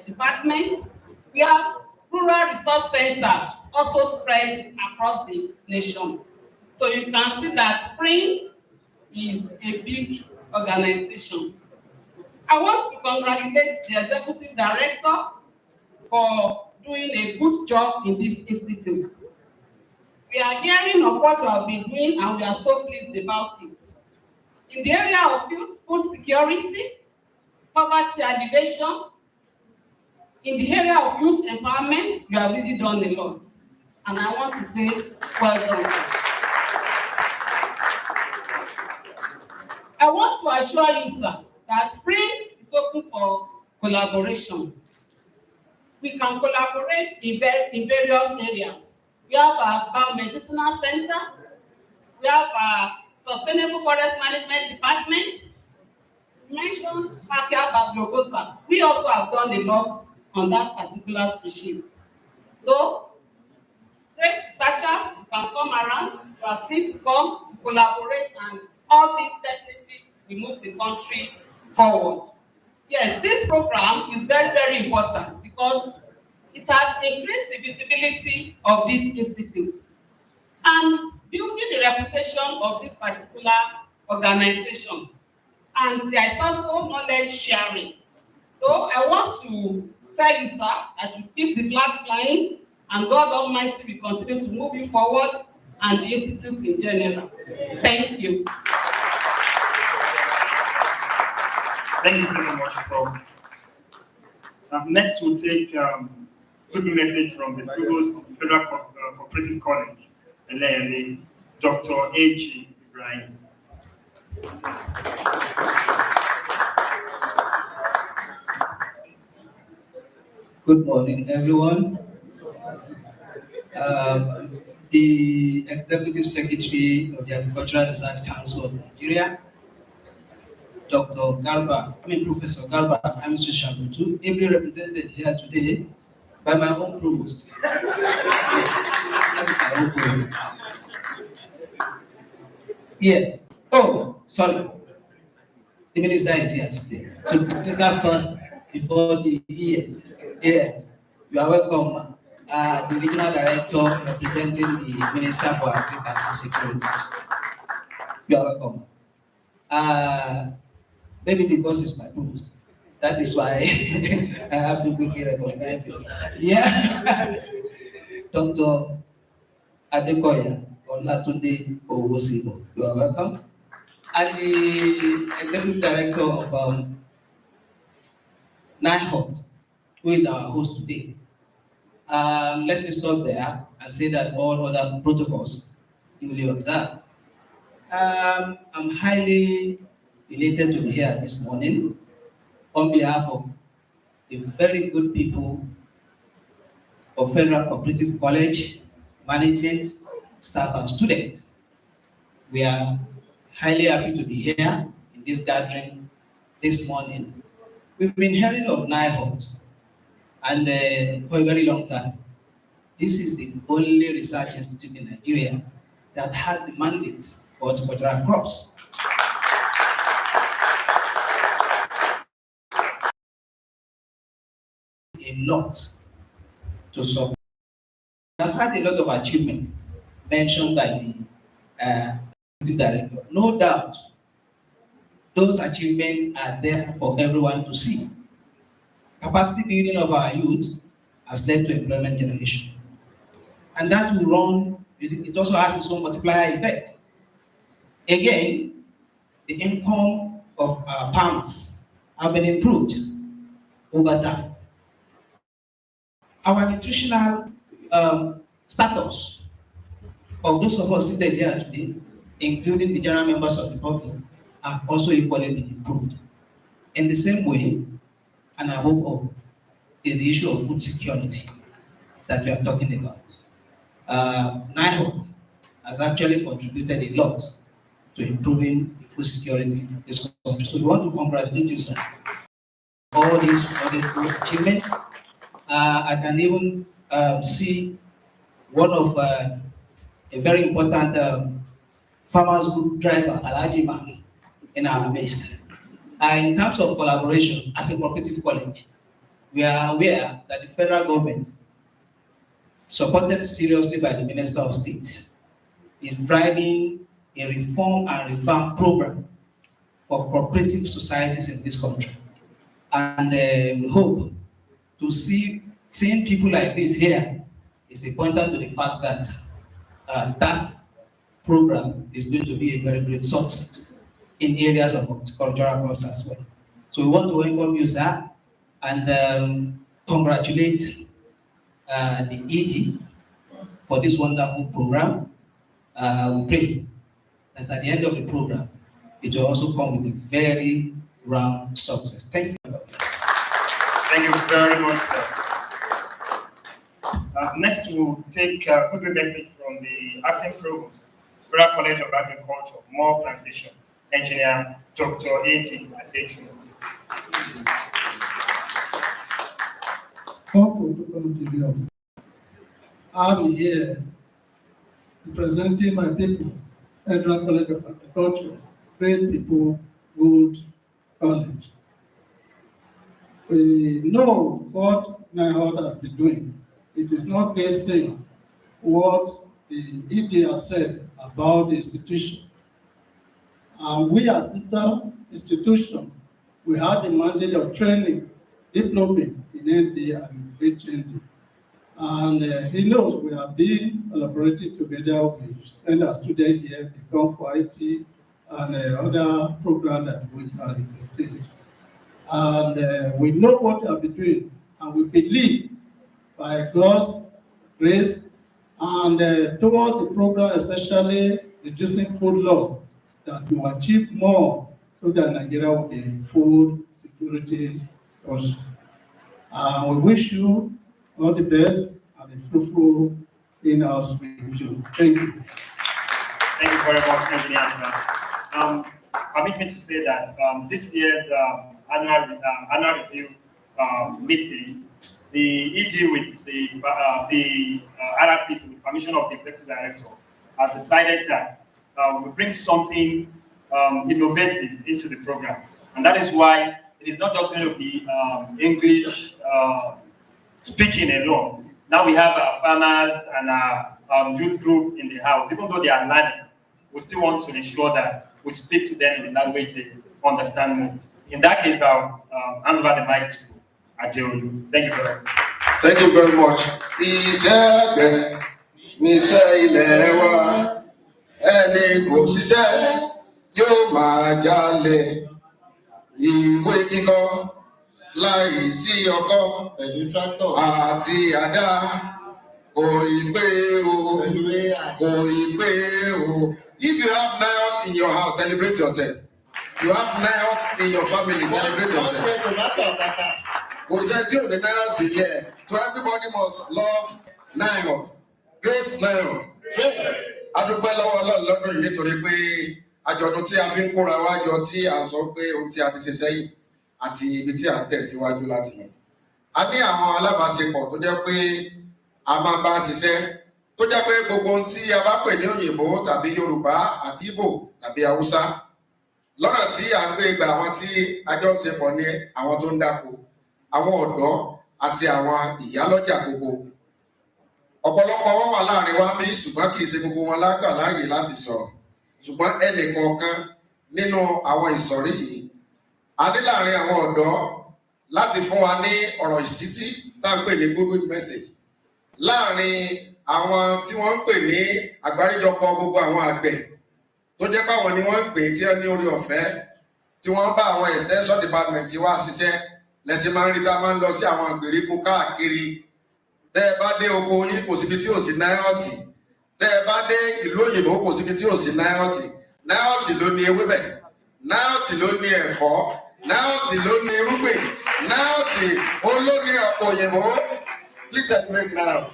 F: departments. We have rural resource centers also spread across the nation. So you can see that spring is a big organization. I want to congratulate the executive director for doing a good job in this institute. We are hearing of what you have been doing and we are so pleased about it. In the area of food security, poverty alleviation, in the area of youth empowerment, you have really done a lot. And I want to say, well done, sir. I want to assure you, sir, that free is open for collaboration. We can collaborate in various areas. We have our biomedicinal center, we have our sustainable forest management department. You mentioned Akia Baglogosa. We also have done a lot on that particular species. So, great researchers, you can come around, you are free to come, collaborate, and all these definitely will move the country forward. Yes, this program is very, very important because it has increased the visibility of this institute and it's building the reputation of this particular organization. And there is also knowledge sharing. So I want to tell you, sir, that you keep the flag flying and God Almighty will continue to move you forward and the institute in general. Thank you.
C: Thank you very much, Prof. Next, we'll take a quick message from the Provost Federal Cooperative College, LLA, Dr. A.G. Ibrahim.
G: Good morning, everyone. The Executive Secretary of the Agricultural Research Council of Nigeria, Professor Garba Amisu Shabutu, ably represented here today by my own provost. That is my own provost. Yes. Oh, sorry. The minister is here today. So, minister first before the ES. Yes. You are welcome. The regional director representing the Minister for Agriculture and Security. You are welcome. Maybe because it's my post. That is why I have to quickly recognize it. Yeah. Dr. Adekoya Olatunde Owosibo. You are welcome. And the Executive Director of NIHOT, who is our host today. Let me stop there and say that all other protocols duly observed. I'm highly elated to be here this morning on behalf of the very good people of Federal Cooperative College, management, staff, and students. We are highly happy to be here in this gathering this morning. We've been hearing of NIHOT and for a very long time. This is the only research institute in Nigeria that has the mandate for horticultural crops. A lot to support. I've had a lot of achievement mentioned by the director. No doubt, those achievements are there for everyone to see. Capacity building of our youth has led to employment generation. And that will run, it also has its own multiplier effect. Again, the income of our farmers have been improved over time. Our nutritional status of those of us seated here today, including the general members of the public, have also equally been improved. In the same way, and above all, is the issue of food security that we are talking about. NIHOT has actually contributed a lot to improving food security in this country. So we want to congratulate you, sir. All these wonderful achievements. I can even see one of a very important farmers group driver, Alhaji Man, in our midst. In terms of collaboration as a cooperative college, we are aware that the federal government, supported seriously by the Minister of State, is driving a reform and revamp program for cooperative societies in this country. And we hope to seeing people like this here is a pointer to the fact that that program is going to be a very great success in areas of horticultural crops as well. So we want to welcome you, sir, and congratulate the ED for this wonderful program. We pray that at the end of the program, it will also come with a very round success. Thank you.
C: Thank you very much, sir. Next, we'll take a quick message from the acting provost, Federal College of Agriculture, More Plantation, Engineer Dr. A.T. Adeju.
H: I'm here representing my people, Federal College of Agriculture, great people, good college. We know what NIHOD has been doing. It is not based what the ED has said about the institution. And we as sister institution, we had the mandate of training, developing in ND and HND. And he knows we have been collaborating together. We send our students here, they come for IT and other programs that we have in the state. And we know what we are doing, and we believe by God's grace and towards the program, especially reducing food loss, that we will achieve more so that Nigeria will be food security also. We wish you all the best and a fruitful in-house with you. Thank you.
C: Thank you very much, Engineer. Permit me to say that this year's annual review meeting, the EG with the RRPC, with permission of the Executive Director, has decided that we bring something innovative into the program. And that is why it is not just going to be English speaking alone. Now we have our farmers and our youth group in the house. Even though they are learning, we still want to ensure that we speak to them in the language they understand more. In that case, I'll hand over the mic to Adeolu. Thank you very much.
A: Thank you very much. Iṣẹ́ níṣẹ́ ilẹ̀ wa, ẹni kò ṣiṣẹ́ yóò máa jalè. Ìwé kíkọ́ láì sí ọkọ́ pẹ̀lú tractor àti àdá kò ì pé o, kò ì pé o. If you have NIOT in your house, celebrate yourself. You have NIOT in your family, celebrate yourself. So everybody must love NIOT. Grace NIOT. Adúpẹ́ lọ́wọ́ Ọlọ́run lọ́dún yìí nítorí pé àjọ̀dún tí a fi ń kóra wá jọ tí à ń sọ pé ohun tí a ti ṣe sẹ́yìn àti ibi tí à ń tẹ̀síwájú láti lọ. A ní àwọn alábàáṣepọ̀ tó jẹ́ pé a máa bá ṣiṣẹ́ tó jẹ́ pé gbogbo ohun tí a bá pè ní òyìnbó tàbí Yorùbá àti Ìgbò tàbí Haúsá lọ́nà tí à ń gbé ìgbà àwọn tí a jọ ń ṣe pọ̀ ní àwọn tó ń dáko, àwọn ọ̀dọ́ àti àwọn ìyálọ́jà gbogbo. Ọ̀pọ̀lọpọ̀ wọn wà láàrin wa bí ṣùgbọ́n kì í ṣe gbogbo wọn lágbà láàyè láti sọ̀rọ̀. Ṣùgbọ́n ẹnì kọ̀ọ̀kan nínú àwọn ìsọ̀rí yìí a ní láàrin àwọn ọ̀dọ́ láti fún wa ní ọ̀rọ̀ ìṣítí tá à ń pè ní goodwill message. Láàrin àwọn tí wọ́n ń pè ní àgbáríjọpọ̀ gbogbo àwọn àgbẹ̀ tó jẹ́ báwọn ni wọ́n ń pè tí ó ní orí ọ̀fẹ́ tí wọ́n bá àwọn extension department wá ṣiṣẹ́ lẹ́sìn máa ń rí tá máa ń lọ sí àwọn ìgbèríko káàkiri. Tẹ́ ẹ bá dé oko yín kò síbi tí ò sí NIOT. Tẹ́ ẹ bá dé ìlú òyìnbó kò síbi tí ò sí NIOT. NIOT ló ní ewébẹ̀, NIOT ló ní ẹ̀fọ́, NIOT ló ní irúgbìn, NIOT ó ló ní ọ̀pọ̀ òyìnbó. Please celebrate NIOT.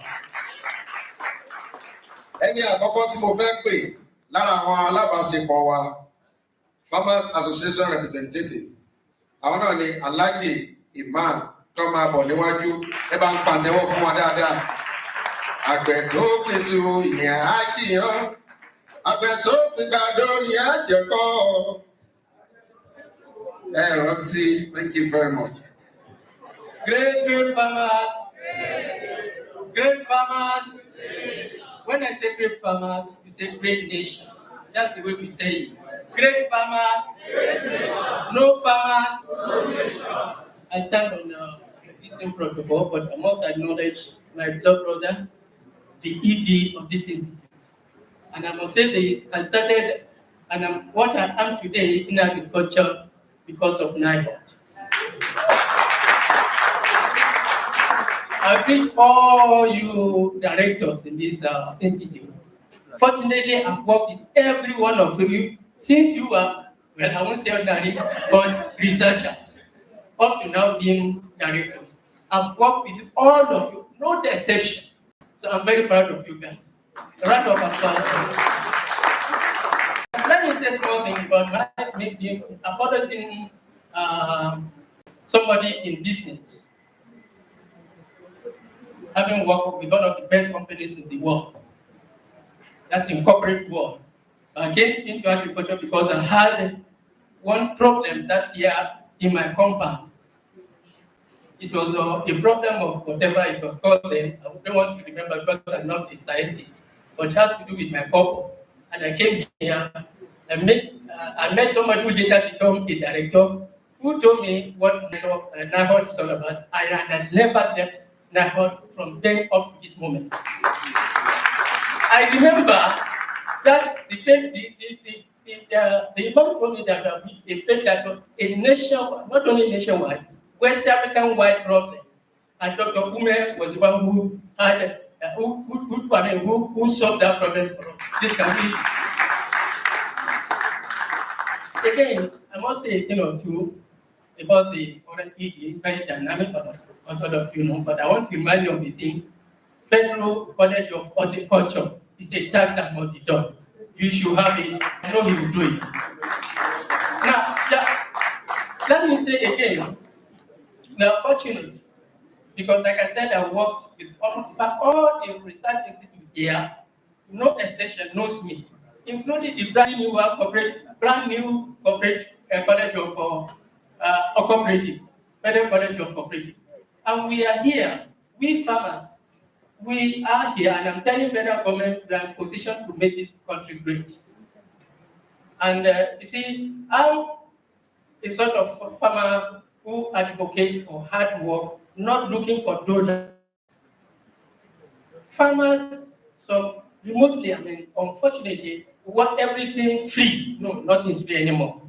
A: Ẹni àkọ́kọ́ tí mo fẹ́ pè lára àwọn alábàáṣepọ̀ wa, Farmers Association representative, àwọn náà ni Alhaji Imam tó máa bọ̀ níwájú, ẹ bá ń pàtẹ́wọ́ fún wa dáadáa. Àgbẹ̀ tó pèsè ìyẹn á jiyàn, àgbẹ̀ tó gbàgbọ́ ìyẹn á jẹ̀kọ́. Ẹ rántí, thank you very much.
I: Great farmers. Great farmers. When I say great farmers, we say great nation. That's the way we say it. Great farmers, no farmers. I stand on the existing protocol, but I must acknowledge my blood brother, the ED of this institute. And I must say this, I started, and I'm what I am today in agriculture because of NIHOT. I wish all you directors in this institute. Fortunately, I've worked with every one of you since you are, well, I won't say ordinary, but researchers, up to now being directors. I've worked with all of you, no exception. So I'm very proud of you guys. A round of applause. Let me say small thing about my I've always been somebody in business, having worked with one of the best companies in the world. That's in corporate world. So I came into agriculture because I had one problem that year in my compound. It was a problem of whatever it was called then. I don't want to remember because I'm not a scientist, but it has to do with my purpose. And I came here, I met somebody who later became a director, who told me what NIHOT is all about. I had never left NIHOT from then up to this moment. I remember that the Imam told me that there will be a trend that was a nation, not only nationwide, West African-wide problem. And Dr. Ume was the one who had, who solved that problem for us. This can be. Again, I must say a thing or two about the current ED, very dynamic, as all of you know, but I want to remind you of the thing. Federal College of Horticulture is a tag that must be done. You should have it. I know he will do it. Now, let me say again, we are fortunate because, like I said, I worked with almost all the research institutes here. No exception knows me, including the brand new corporate college of cooperative, Federal College of Cooperative, and we are here. We farmers. We are here, and I'm telling federal government we are in position to make this country great. And you see, I'm a sort of farmer who advocate for hard work, not looking for donors. Farmers, some remotely, unfortunately, want everything free. No, nothing is free anymore.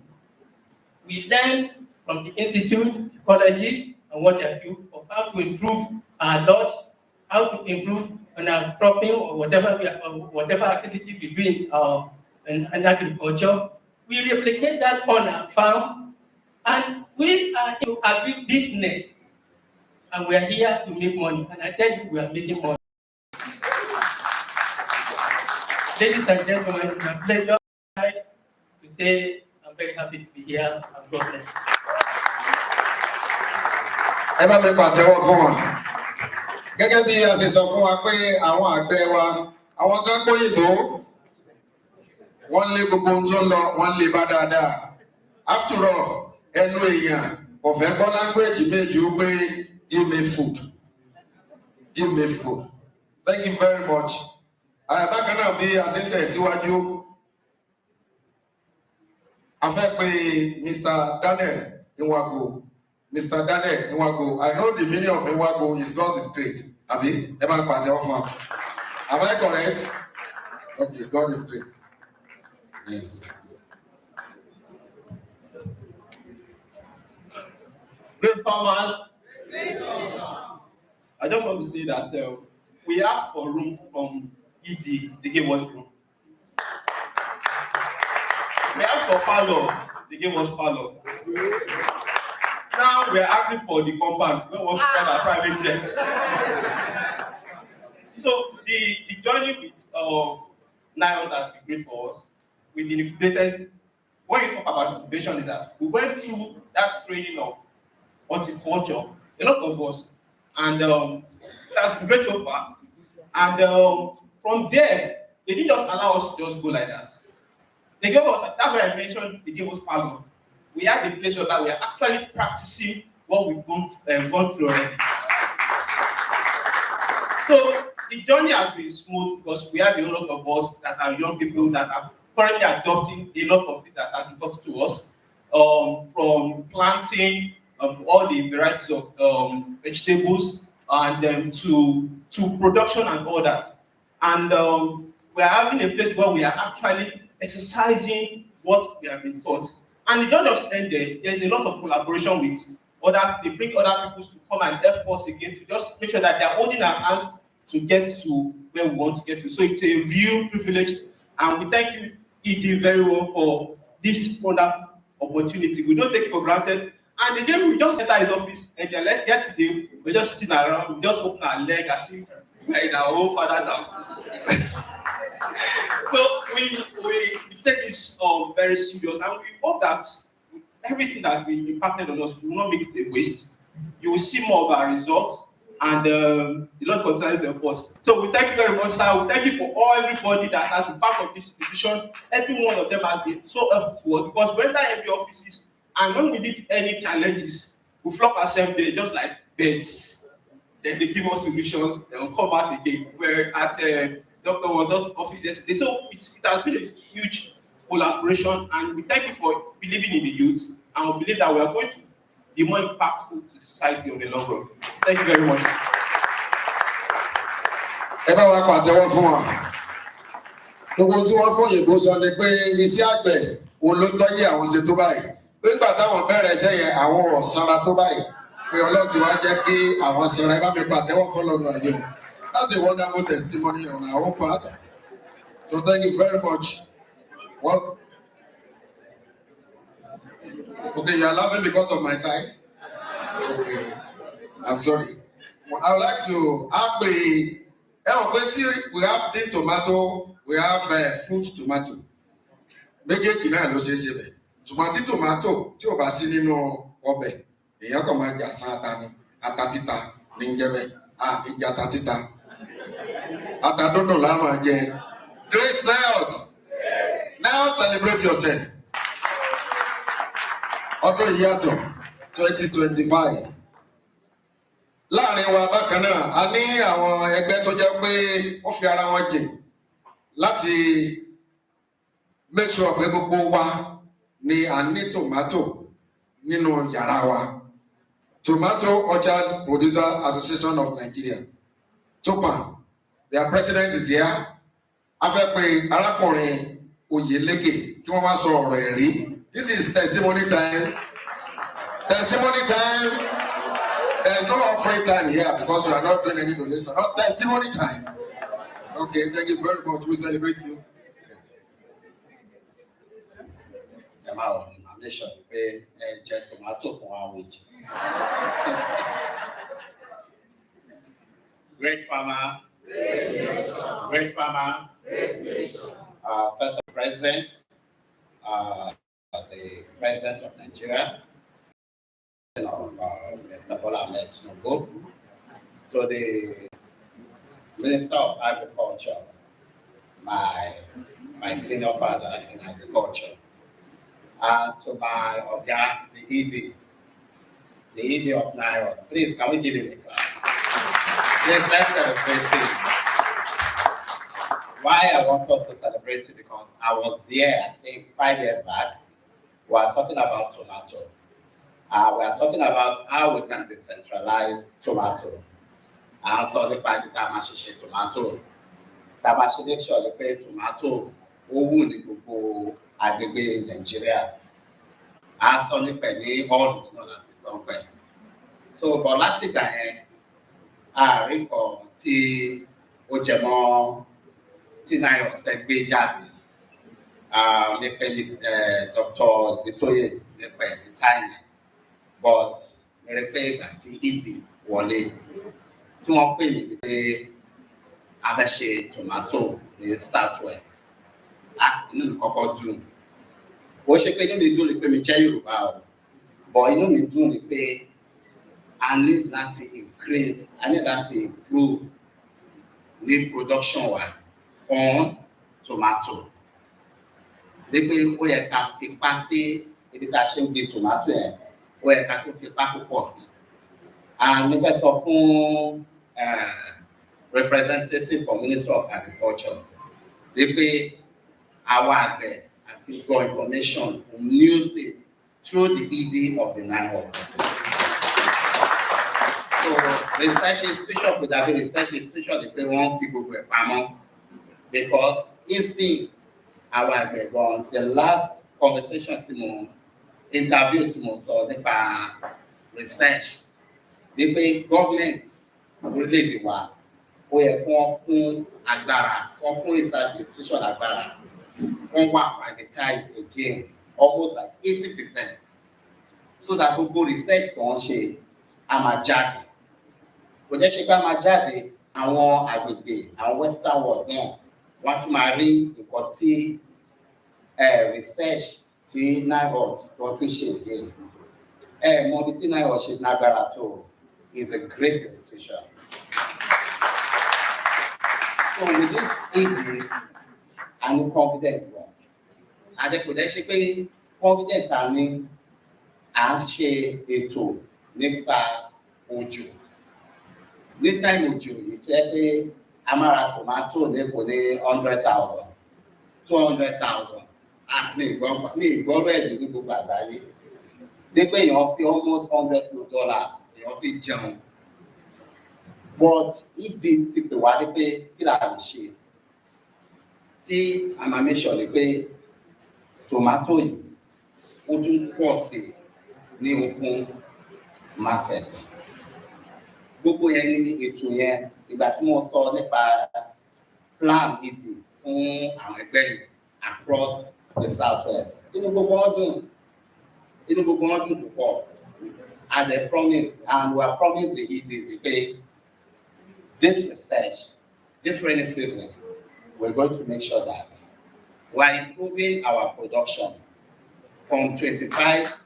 I: We learn from the institute, colleges, and what have you, of how to improve our lot, how to improve on our cropping or whatever activity we do in agriculture. We replicate that on our farm, and we are into agri-business, and we are here to make money. And I tell you, we are making money. Ladies and gentlemen, it's my pleasure to say I'm very happy to be here, and God bless.
J: Ẹ bá mi pàtẹ́wọ́ fún wa. Gẹ́gẹ́ bí a ṣe sọ fún wa pé àwọn àgbẹ̀ wa, àwọn kan gbóyìnbó, wọ́n lé gbogbo ohun tó ń lọ, wọ́n lé bá dáadáa. After all, ẹnu èèyàn kò fẹ́ gbọ́ language méjì ó pé give me food. Give me food. Thank you very much. Bákan náà bí a ṣe ń tẹ̀síwájú, a fẹ́ pe Mr. Daniel Nwago. Mr. Daniel Nwago, I know the meaning of Nwago is God is great. Abi, ẹ máa pàtẹ́wọ́ fún wa. Am I correct? Okay, God is great. Yes.
B: Great farmers. I just want to say that we asked for room from ED, they gave us room. We asked for parlor, they gave us parlor. Now we are asking for the compound. We want to find our private jet. So the journey with NIHOT has been great for us. We've been incubated. When you talk about incubation, is that we went through that training of horticulture, a lot of us, and that's been great so far. And from there, they didn't just allow us to just go like that. They gave us, that's why I mentioned they gave us pardon. We had the place where we are actually practicing what we've gone through already. So the journey has been smooth because we have a lot of us that are young people that have currently adopting a lot of things that have been taught to us, from planting all the varieties of vegetables and to production and all that. And we are having a place where we are actually exercising what we have been taught. And it don't just end there. There's a lot of collaboration with they bring other people to come and help us again to just make sure that they are holding our hands to get to where we want to get to. So it's a real privilege, and we thank you, ED, very well for this wonderful opportunity. We don't take it for granted. And again, we just enter his office, and like yesterday, we're just sitting around, we just open our leg as if we're in our own father's house. So we take this very serious, and we hope that everything that's been impacted on us will not make it a waste. You will see more of our results, and the Lord concerns of us. So we thank you very much, sir. We thank you for everybody that has been part of this institution. Every one of them has been so helpful to us, because we enter every offices, and when we need any challenges, we flock ourselves there just like birds. Then they give us solutions, then we'll come back again. We're at Dr. Wazir's office yesterday. So it has been a huge collaboration, and we thank you for believing in the youth, and we believe that we are going to be more impactful to the society on the long run. Thank you very much.
J: Ẹ bá wa pàtẹ́wọ́ fún wa. Gbogbo tí wọ́n fún òyìnbó sọ ni pé iṣẹ́ àgbẹ̀ òun ló tọ́jú àwọn ṣe tó báyìí. Pé nígbà táwọn bẹ̀rẹ̀ iṣẹ́ yẹn àwọn ọ̀sánra tó báyìí. Pé Ọlọ́run ti wá jẹ́ kí àwọn ṣẹ̀ra ẹ bá mi pàtẹ́wọ́ fún Ọlọ́run ayé o. That's a wonderful testimony on our own part. So thank you very much. Well, okay, you are laughing because of my size? Okay, I'm sorry. Well, I would like to ask we have tin tomato, we have fruit tomato. Méjèèjì náà ló ṣe é ṣe bẹ̀. Tòmátì tomato tí ò bá sí nínú ọbẹ̀, èèyàn kàn máa jà sán ata ni, ata títa ní ń jẹ́ bẹ́ẹ̀. Ìjà ata títa. Ata dúndùn la máa jẹ. Great Niles. Now celebrate yourself. Ọdún yìí yàtọ̀ 2025. Láàrin wa bákan náà, a ní àwọn ẹgbẹ́ tó jẹ́ pé ó fi ara wọn jìn láti make sure pé gbogbo wa ni a ní tomato nínú yàrá wa. Tomato Orchard Producer Association of Nigeria, TOPAN. Their president is here. A fẹ́ pe arákùnrin Oyèlékè kí wọ́n wá sọ ọ̀rọ̀ ẹ̀rí. This is testimony time. Testimony time. There's no offering time here because we are not doing any donation. No, testimony time. Okay, thank you very much. We celebrate you.
K: Great farmer. Great farmer. First President, the President of Nigeria, of Mr. Bola Ahmed Tinubu, to the Minister of Agriculture, my senior father in agriculture, and to my Oga, the ED of NIOT. Please, can we give him a clap? Yes, let's celebrate him. Why I want us to celebrate it, because I was there, I think 5 years back. We are talking about tomato. We are talking about how we can decentralize tomato. And so the party Tamashishi tomato. Tamashi make sure they pay tomato owu ni gbogbo agbègbè Nigeria. And so the penny all know that it's somewhere. So but láti ìgbà yẹn, àárín kan tí ó jẹ mọ́ tí NIOT fẹ́ gbé jáde. Nípa Dr. Bitoye nípa the time. But mẹrẹ pé ìgbà tí ED wọlé tí wọ́n pè mí pé a fẹ́ ṣe tomato ní Southwest. Inú mi kọ́kọ́ dùn. Ó ṣe pé inú mi dùn ní pé mi jẹ́ Yorùbá o. But inú mi dùn ní pé I need láti increase, I need láti improve ní production wa on tomato. Ní pé ó yẹ ká fipá sí ibi tá a ṣe ń gbin tomato yẹn. Ó yẹ ká tó fi pákó pọ̀ sí. And mo fẹ́ sọ fún representative for Ministry of Agriculture. They pay our àgbẹ̀ àti gbọ́ information from news through the ED of the NIHOT. So research institution kò dàbí research institution ni pé wọ́n fi gbogbo ẹ̀ pamọ́, because ìsìn àwọn àgbẹ̀ gan, the last conversation tí mo interview tí mo sọ nípa research ni pé government orílẹ̀-èdè wa ó yẹ kí wọ́n fún agbára, wọ́n fún research institution agbára, wọ́n wà privatized again almost like 80%, so that gbogbo research tó ń ṣe á máa jáde. Kò jẹ́ ṣe pé á máa jáde, àwọn àgbègbè àwọn western world náà wọ́n á tún máa rí nǹkan tí research tí NIHOT tó tún ṣe again. Mọ ibi tí NIHOT ṣe lágbára tó is a great institution. So with this ED, I'm confident one. Adekode ṣe pé confident àmì à ń ṣe ètò nípa òjò. Ní time òjò yìí tó yẹ pé a máa ra tomato lẹ́kọ̀ọ́ ní 100,000, 200,000. Ní ìgbọ́rọ̀ ẹ̀dùn ní gbogbo àgbáyé. Ní pé èèyàn fi almost $100 èèyàn fi jẹun. But ED ti pè wá ní pé kí la lè ṣe tí a máa make sure ni pé tomato yìí ó tún pọ̀ sí ní open market. Gbogbo yẹn ní ètò yẹn ìgbà tí mo sọ nípa plan ED fún àwọn ẹgbẹ́ yìí across the southwest. Inú gbogbo wọn dùn púpọ̀. As a promise, and we are promised the ED pé this research, this rainy season, we're going to make sure that we are improving our production from 25,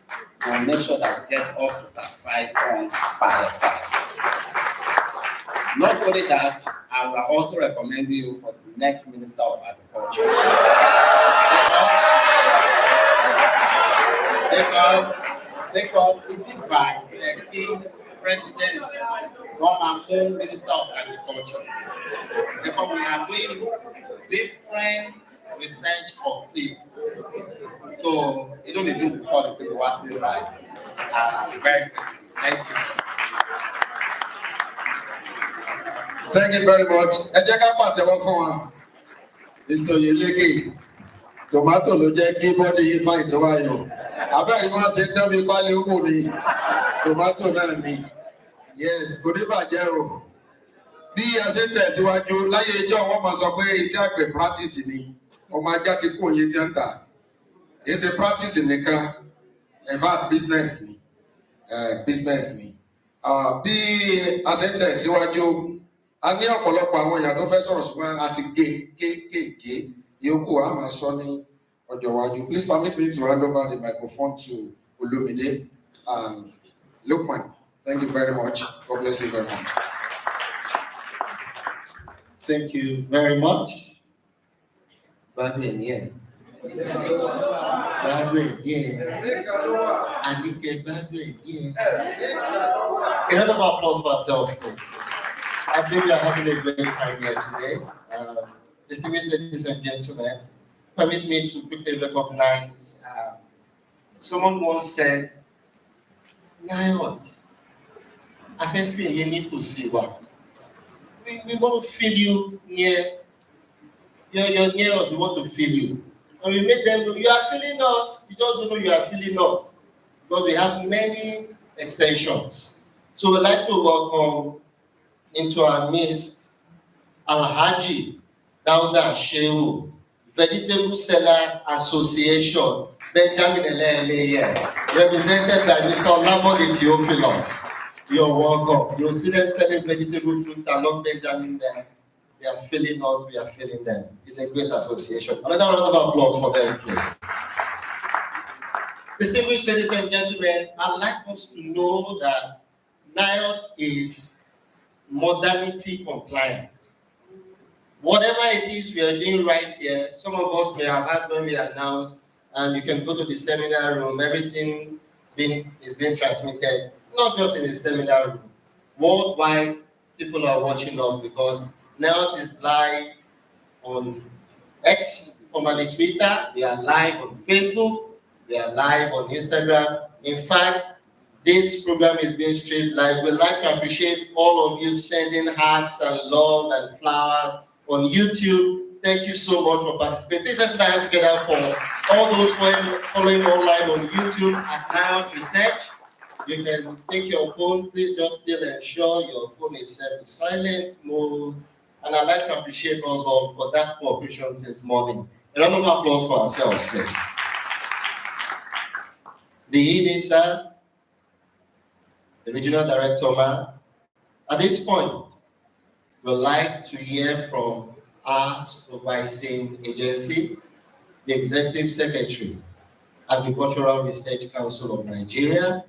K: we'll make sure that we get up to 35 tons per hectare. Not only that, I will also recommend you for the next Minister of Agriculture. Because it did by the key president, Roman Minister of Agriculture. Because we are doing different research of seed. So you don't need to call the people who are still right. Very good. Thank you.
J: Thank you very much. Ẹ jẹ́ ká pàtẹ́wọ́ fún wa. Mr. Oyeleke, tomato ló jẹ́ kí bọ́dí yìí fáìn tó wá yọ. Abẹ́rẹ́ máa ṣe dán mi pálí owó ni. Tomato náà ni. Yes, kò ní bàjẹ́ o. Bí a ṣe ń tẹ̀síwájú láyé ijọ́ wọ́n máa sọ pé iṣẹ́ àgbẹ̀ practice ni. Ọmọ ajá ti kó oyin tí ń tà. Kì í ṣe practice nìkan. In fact, business ni. Business ni. Bí a ṣe ń tẹ̀síwájú, a ní ọ̀pọ̀lọpọ̀ àwọn èèyàn tó fẹ́ sọ̀rọ̀ ṣùgbọ́n a ti gé yòókù a máa sọ ní ọjọ́ iwájú. Please permit me to hand over the microphone to Olumide and Lukman. Thank you very much. God bless you very much.
A: Thank you very much. Gbadun ẹ̀mí ẹ̀. Gbadun ẹ̀mí ẹ̀. Àdìgẹ́ gbadun ẹ̀mí ẹ̀. A round of applause for ourselves, please. I believe we are having a great time here today. Distinguished ladies and gentlemen, permit me to quickly recognize someone once said, NIHOT, afẹ́fẹ́ yẹn ní tòsí wa. We want to feel you near, you're near us, we want to feel you. And we make them know you are feeling us, you just don't know you are feeling us. Because we have many extensions. So we'd like to welcome into our midst Alhaji Dauda Shehu, Vegetable Sellers Association, Benjamin Eleye, represented by Mr. Olamide Theophilus. You're welcome. You'll see them selling vegetable fruits along Benjamin there. They are feeling us, we are feeling them. It's a great association. Another round of applause for them, please. Distinguished ladies and gentlemen, I'd like us to know that NIHOT is modernity compliant. Whatever it is we are doing right here, some of us may have had when we announced, and you can go to the seminar room, everything is being transmitted, not just in the seminar room. Worldwide, people are watching us because NIHOT is live on X, formerly Twitter. We are live on Facebook. We are live on Instagram. In fact, this program is being streamed live. We'd like to appreciate all of you sending hearts and love and flowers on YouTube. Thank you so much for participating. Please let's put our hands together for all those following online on YouTube at NIOT Research. You can take your phone. Please just still ensure your phone is set to silent mode. And I'd like to appreciate us all for that cooperation since morning. A round of applause for ourselves, please. The ED, sir, the Regional Director, ma'am. At this point, we'd like to hear from our supervising agency, the Executive Secretary, Agricultural Research Council of Nigeria.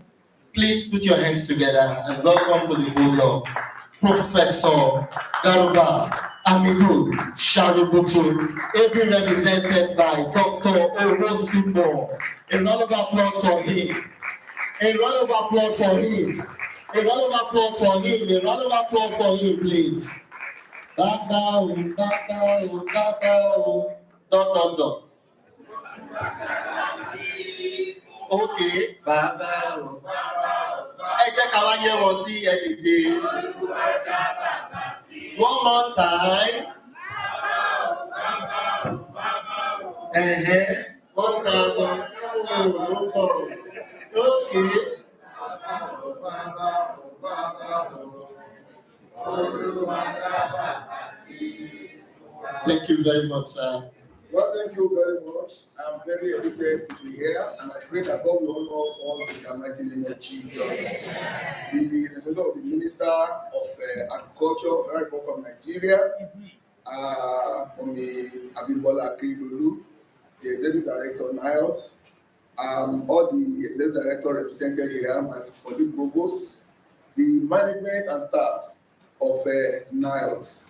A: Please put your hands together and welcome to the podium Professor Garuba Amidu Sharubutu, ably represented by Dr. Orosibo. A round of applause for him. A round of applause for him. A round of applause for him. A round of applause for him, please. Baba, dot. Okay, Baba. Ẹ jẹ́ ká wá yẹ wọn sí ẹ̀dìdè. One more time. 1,000. Okay. Thank you very much, sir.
J: Well, thank you very much. I'm very elated to be here, and I pray that God will honor us all in the mighty name of Jesus. The representative of the Minister of Agriculture of the Republic of Nigeria, Omi Abimbola Akeredolu, the Executive Director of NIOT, all the Executive Director represented here, my colleague Provost, the management and staff of NIOT.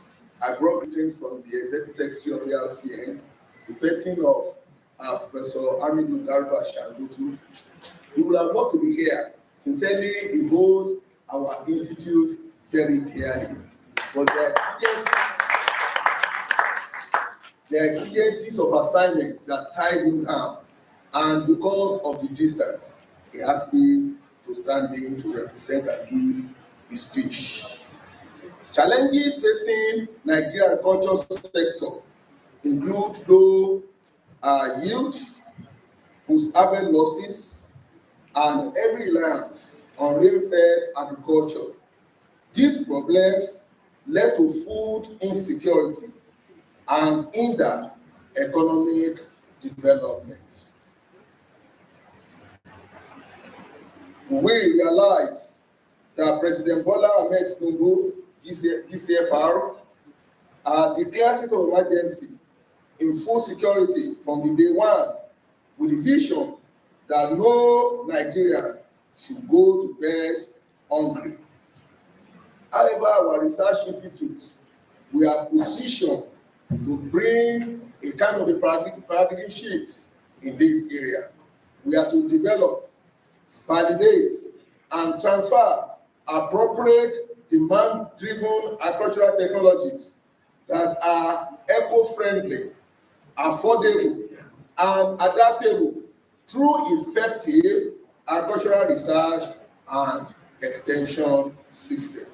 J: I brought greetings from the Executive Secretary of the RCN, the person of Professor Amidu Garuba Sharubutu. We would have loved to be here. Sincerely, we hold our institute very dearly. But the exigencies of assignments that tied him down, and because of the distance, he asked me to stand in to represent and give his speech. Challenges facing Nigeria agriculture sector include low yield, whose harvest losses, and heavy reliance on rain-fed agriculture. These problems led to food insecurity and hinder economic development. We realize that President Bola Ahmed Tinubu, GCFR, declared state of emergency in full security from the day one, with the vision that no Nigerian should go to bed hungry. However, our research institute, we are positioned to bring a kind of a paradigm shift in this area. We are to develop, validate, and transfer appropriate demand-driven agricultural technologies that are eco-friendly, affordable, and adaptable through effective agricultural research and extension system.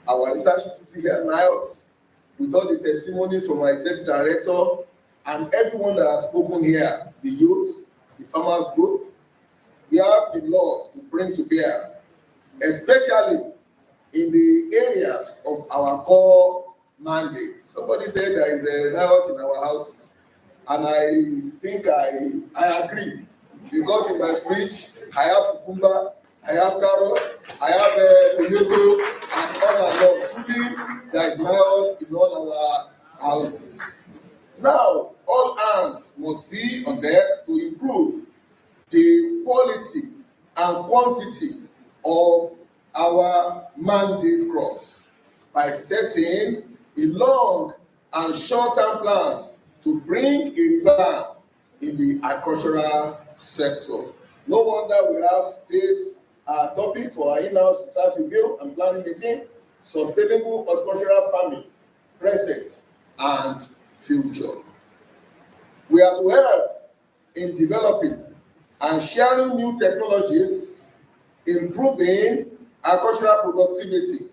J: Our research institute here at NIOT, with all the testimonies from our executive director and everyone that has spoken here, the youth, the farmers group, we have a lot to bring to bear, especially in the areas of our core mandates. Somebody said there is a NIOT in our houses, and I think I agree, because in my fridge I have cucumber, I have carrot, I have tomato, and on. Truly, there is NIOT in all our houses. Now, all hands must be on deck to improve the quality and quantity of our mandate crops by setting a long and short-term plans to bring a revamp in the agricultural sector. No wonder we have this topic for our in-house research review and planning meeting: sustainable horticultural farming, present and future. We are to help in developing and sharing new technologies, improving agricultural productivity,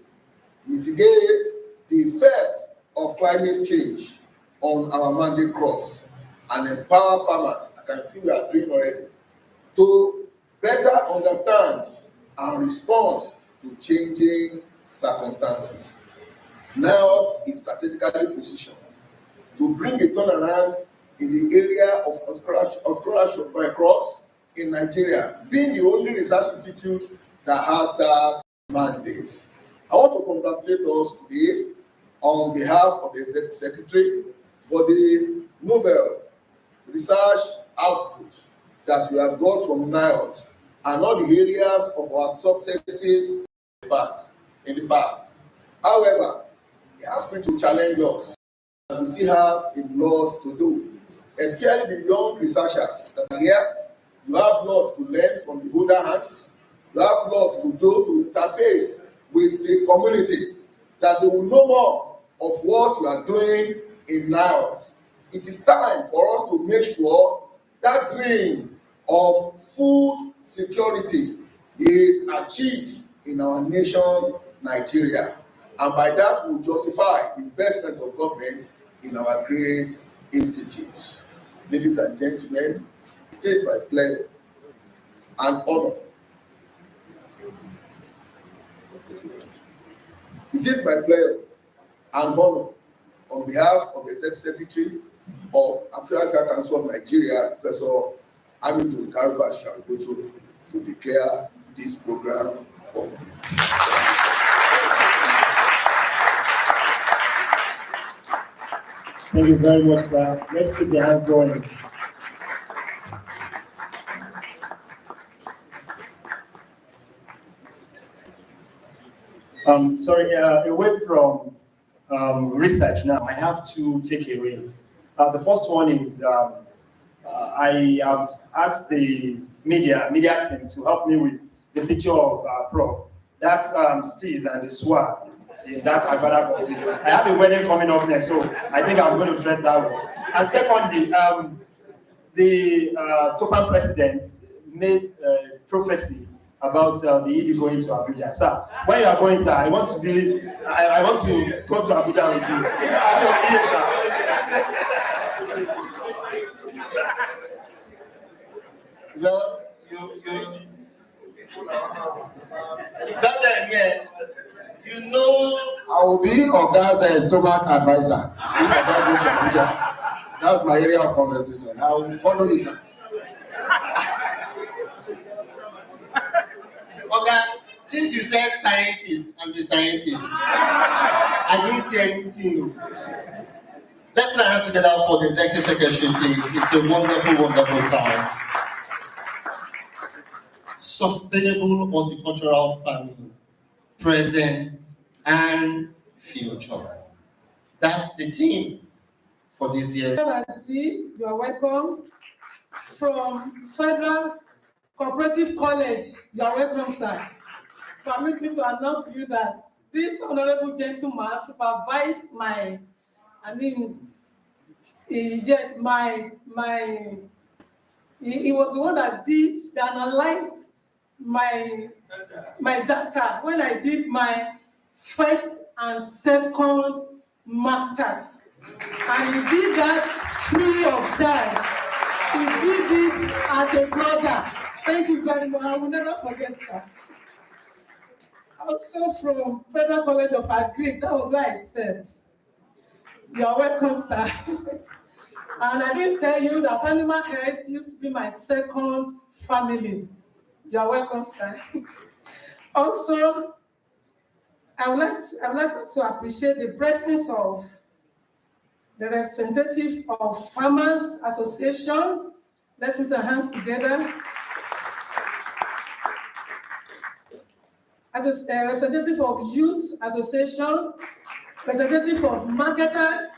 J: mitigate the effect of climate change on our mandate crops, and empower farmers. I can see we are doing already to better understand and respond to changing circumstances. NIOT is strategically positioned to bring a turnaround in the area of horticultural crops in Nigeria, being the only research institute that has that mandate. I want to congratulate us today on behalf of the Executive Secretary for the novel research output that we have got from NIOT and all the areas of our successes in the past. However, it has been to challenge us, and we still have a lot to do, especially the young researchers that are here. You have lots to learn from the older hands. You have lots to do to interface with the community, that they will know more of what you are doing in NIOT. It is time for us to make sure that dream of food security is achieved in our nation, Nigeria. And by that, we will justify investment of government in our great institute. Ladies and gentlemen, it is my pleasure and honor. It is my pleasure and honor on behalf of the Executive Secretary of Agricultural Council of Nigeria, Professor Aminu Garba Shangoto, to declare this program open.
C: Thank you very much, sir. Let's keep the hands going. Sorry, away from research now, I have two takeaways. The first one is I have asked the media team to help me with the picture of Prof. That's Steez and the swag in that Agbada company. I have a wedding coming up next, so I think I'm going to dress that way. And secondly, the Topan president made a prophecy about the ED going to Abuja. Sir, when you are going, sir, I want to go to Abuja with you. As your PA, sir.
A: Well, that time, yeah, you know,
J: I will be Oga's stomach advisor if I don't go to Abuja. That's my area of concentration. I will follow you, sir.
A: okay, since you said scientist, I'm a scientist. I didn't say anything. Let's put our hands together for the Executive Secretary, please. It's a wonderful, wonderful time. Sustainable horticultural farming, present and future. That's the theme for this year.
D: You are welcome. From Federal Cooperative College, you are welcome, sir. Permit me to announce to you that this honorable gentleman supervised he was the one that analyzed my data when I did my first and second masters. And he did that free of charge. He did it as a brother. Thank you very much. I will never forget that. Also from Federal College of Agri, that was where I served. You are welcome, sir. And I didn't tell you that animal health used to be my second family. You are welcome, sir. Also, I would like to appreciate the presence of the representative of Farmers Association. Let's put our hands together. As a representative of Youth Association, representative of Marketers,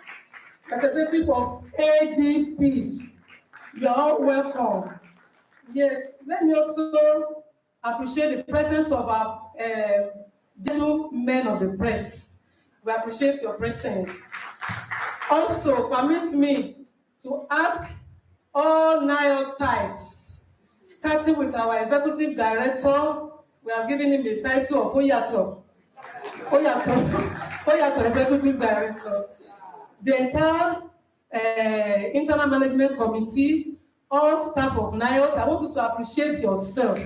D: representative of ADPs. You're all welcome. Yes, let me also appreciate the presence of our gentlemen of the press. We appreciate your presence. Also, permit me to ask all NIOTites, starting with our executive director. We have given him the title of Oyato Executive Director. The entire internal management committee, all staff of NIOT, I want you to appreciate yourself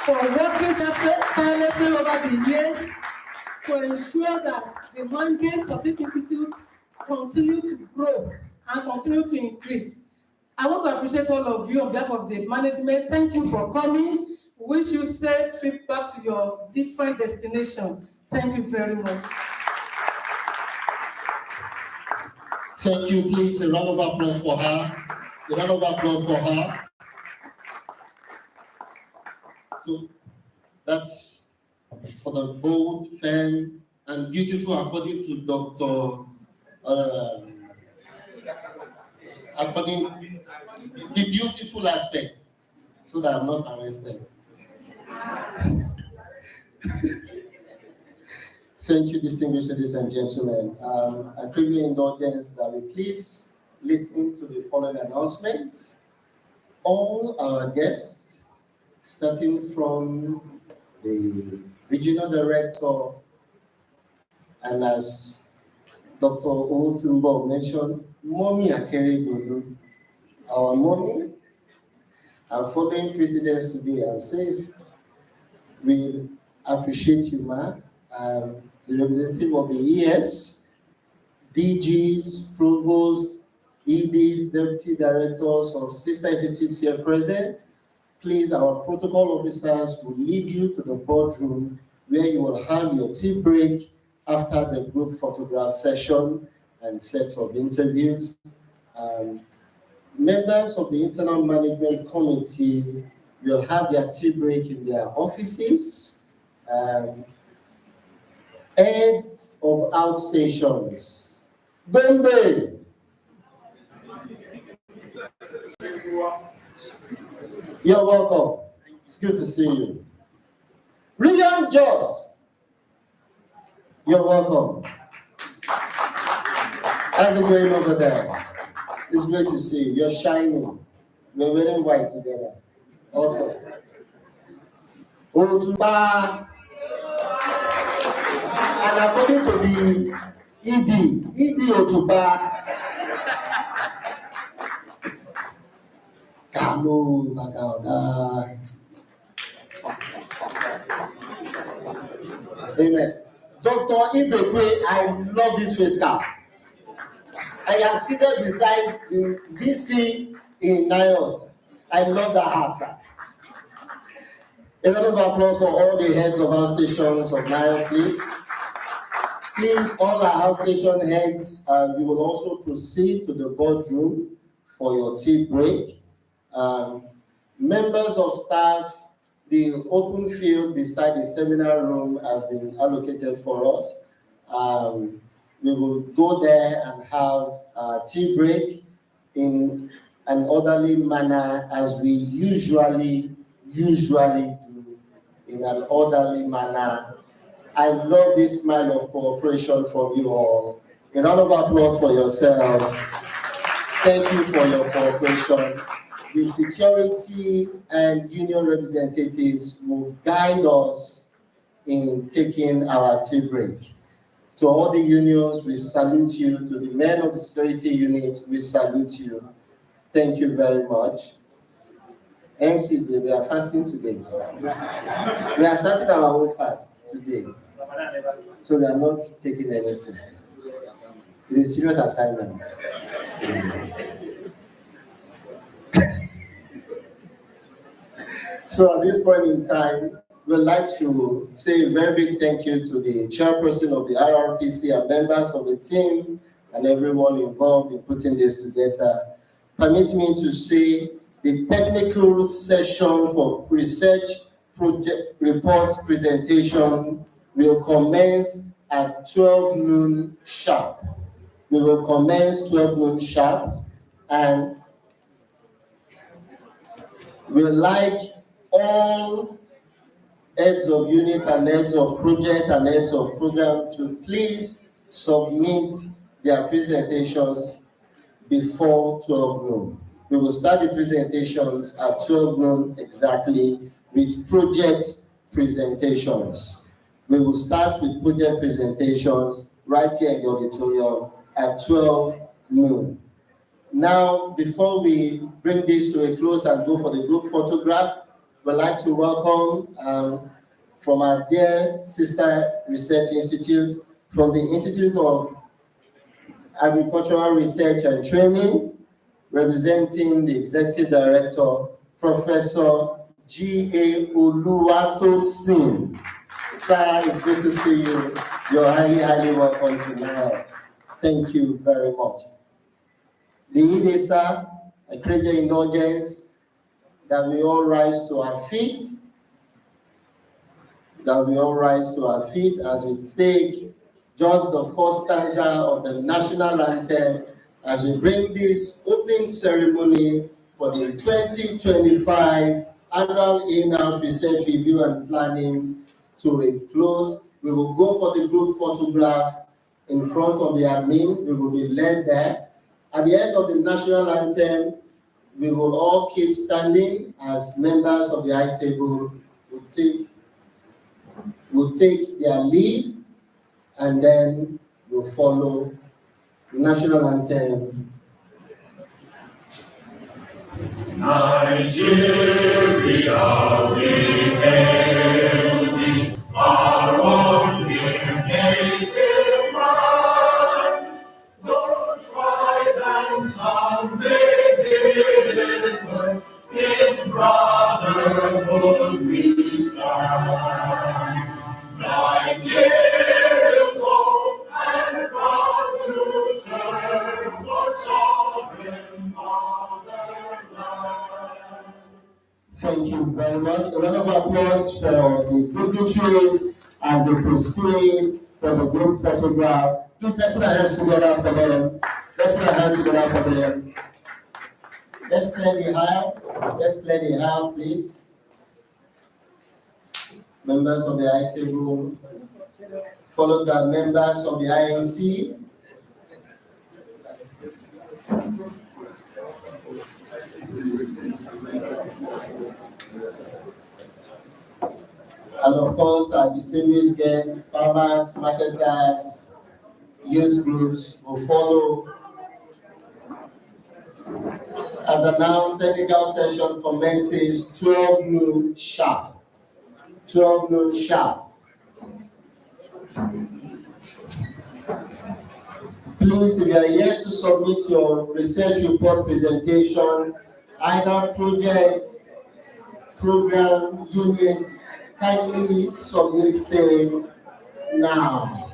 D: for working tirelessly over the years to ensure that the mandates of this institute continue to grow and continue to increase. I want to appreciate all of you on behalf of the management. Thank you for coming. Wish you safe trip back to your different destination. Thank you very much.
A: Thank you. Please, a round of applause for her. A round of applause for her. So that's for the bold, firm, and beautiful, according to Dr. According to the beautiful aspect, so that I'm not arrested. Thank you, distinguished ladies and gentlemen. I crave your indulgence that we please listen to the following announcements. All our guests, starting from the regional director, and as Dr. Osimbo mentioned, Mommy Akeredolu, our mommy. I'm following precedence today. I'm safe. We appreciate you, ma. The representative of the ES, DGs, provosts, EDs, deputy directors of sister institutes here present. Please, our protocol officers will lead you to the boardroom where you will have your tea break after the group photograph session and sets of interviews. Members of the internal management committee will have their tea break in their offices. Heads of outstations, Gombe. You're welcome. It's good to see you. Region Jos, you're welcome. How's it going over there? It's great to see you. You're shining. We're wearing white together. Awesome. Otuba. And according to the ED Otuba. Kamu Bagauda. Amen. Dr. Ibekwe, I love this face cap. I am seated beside the VC in NIOT. I love that hat, sir. A round of applause for all the heads of our stations of NIOT, please. Please, all our house station heads, you will also proceed to the boardroom for your tea break. Members of staff, the open field beside the seminar room has been allocated for us. We will go there and have a tea break in an orderly manner as we usually do, in an orderly manner. I love this smile of cooperation from you all. A round of applause for yourselves. Thank you for your cooperation. The security and union representatives will guide us in taking our tea break. To all the unions, we salute you. To the men of the security unit, we salute you. Thank you very much. MC, we are fasting today. We are starting our own fast today. So we are not taking anything. It is a serious assignment. So at this point in time, we'd like to say a very big thank you to the chairperson of the RRPC and members of the team and everyone involved in putting this together. Permit me to say the technical session for research project report presentation will commence at 12 noon sharp. We will commence 12 noon sharp, and we'd like all heads of unit and heads of project and heads of program to please submit their presentations before 12 noon. We will start the presentations at 12 noon exactly with project presentations. We will start with project presentations right here in the auditorium at 12 noon. Now, before we bring this to a close and go for the group photograph, we'd like to welcome from our dear sister research institute, from the Institute of Agricultural Research and Training, representing the Executive Director, Professor G.A. Oluwatosin. Sir, it's good to see you. You're highly, highly welcome tonight. Thank you very much. The evening, sir, I crave your indulgence that we all rise to our feet, as we take just the first stanza of the national anthem as we bring this opening ceremony for the 2025 Annual In-House Research Review and Planning to a close. We will go for the group photograph in front of the admin. We will be led there. At the end of the national anthem, we will all keep standing as members of the high table will take their leave, and then we'll follow the national anthem. Nigeria, we hail thee, our own dear native land. No tribe and tongue may differ, in brotherhood we stand. Nigerians own and proud to serve our sovereign motherland. Thank you very much. A round of applause for the dignitaries as they proceed for the group photograph. Please, let's put our hands together for them. Let's clear the aisle, please. Members of the high table, followed by members of the IMC. And of course, our distinguished guests, farmers, marketers, youth groups will follow. As announced, technical session commences 12 noon sharp. 12 noon sharp. Please, if you are yet to submit your research report presentation, either project, program, unit, kindly submit same now.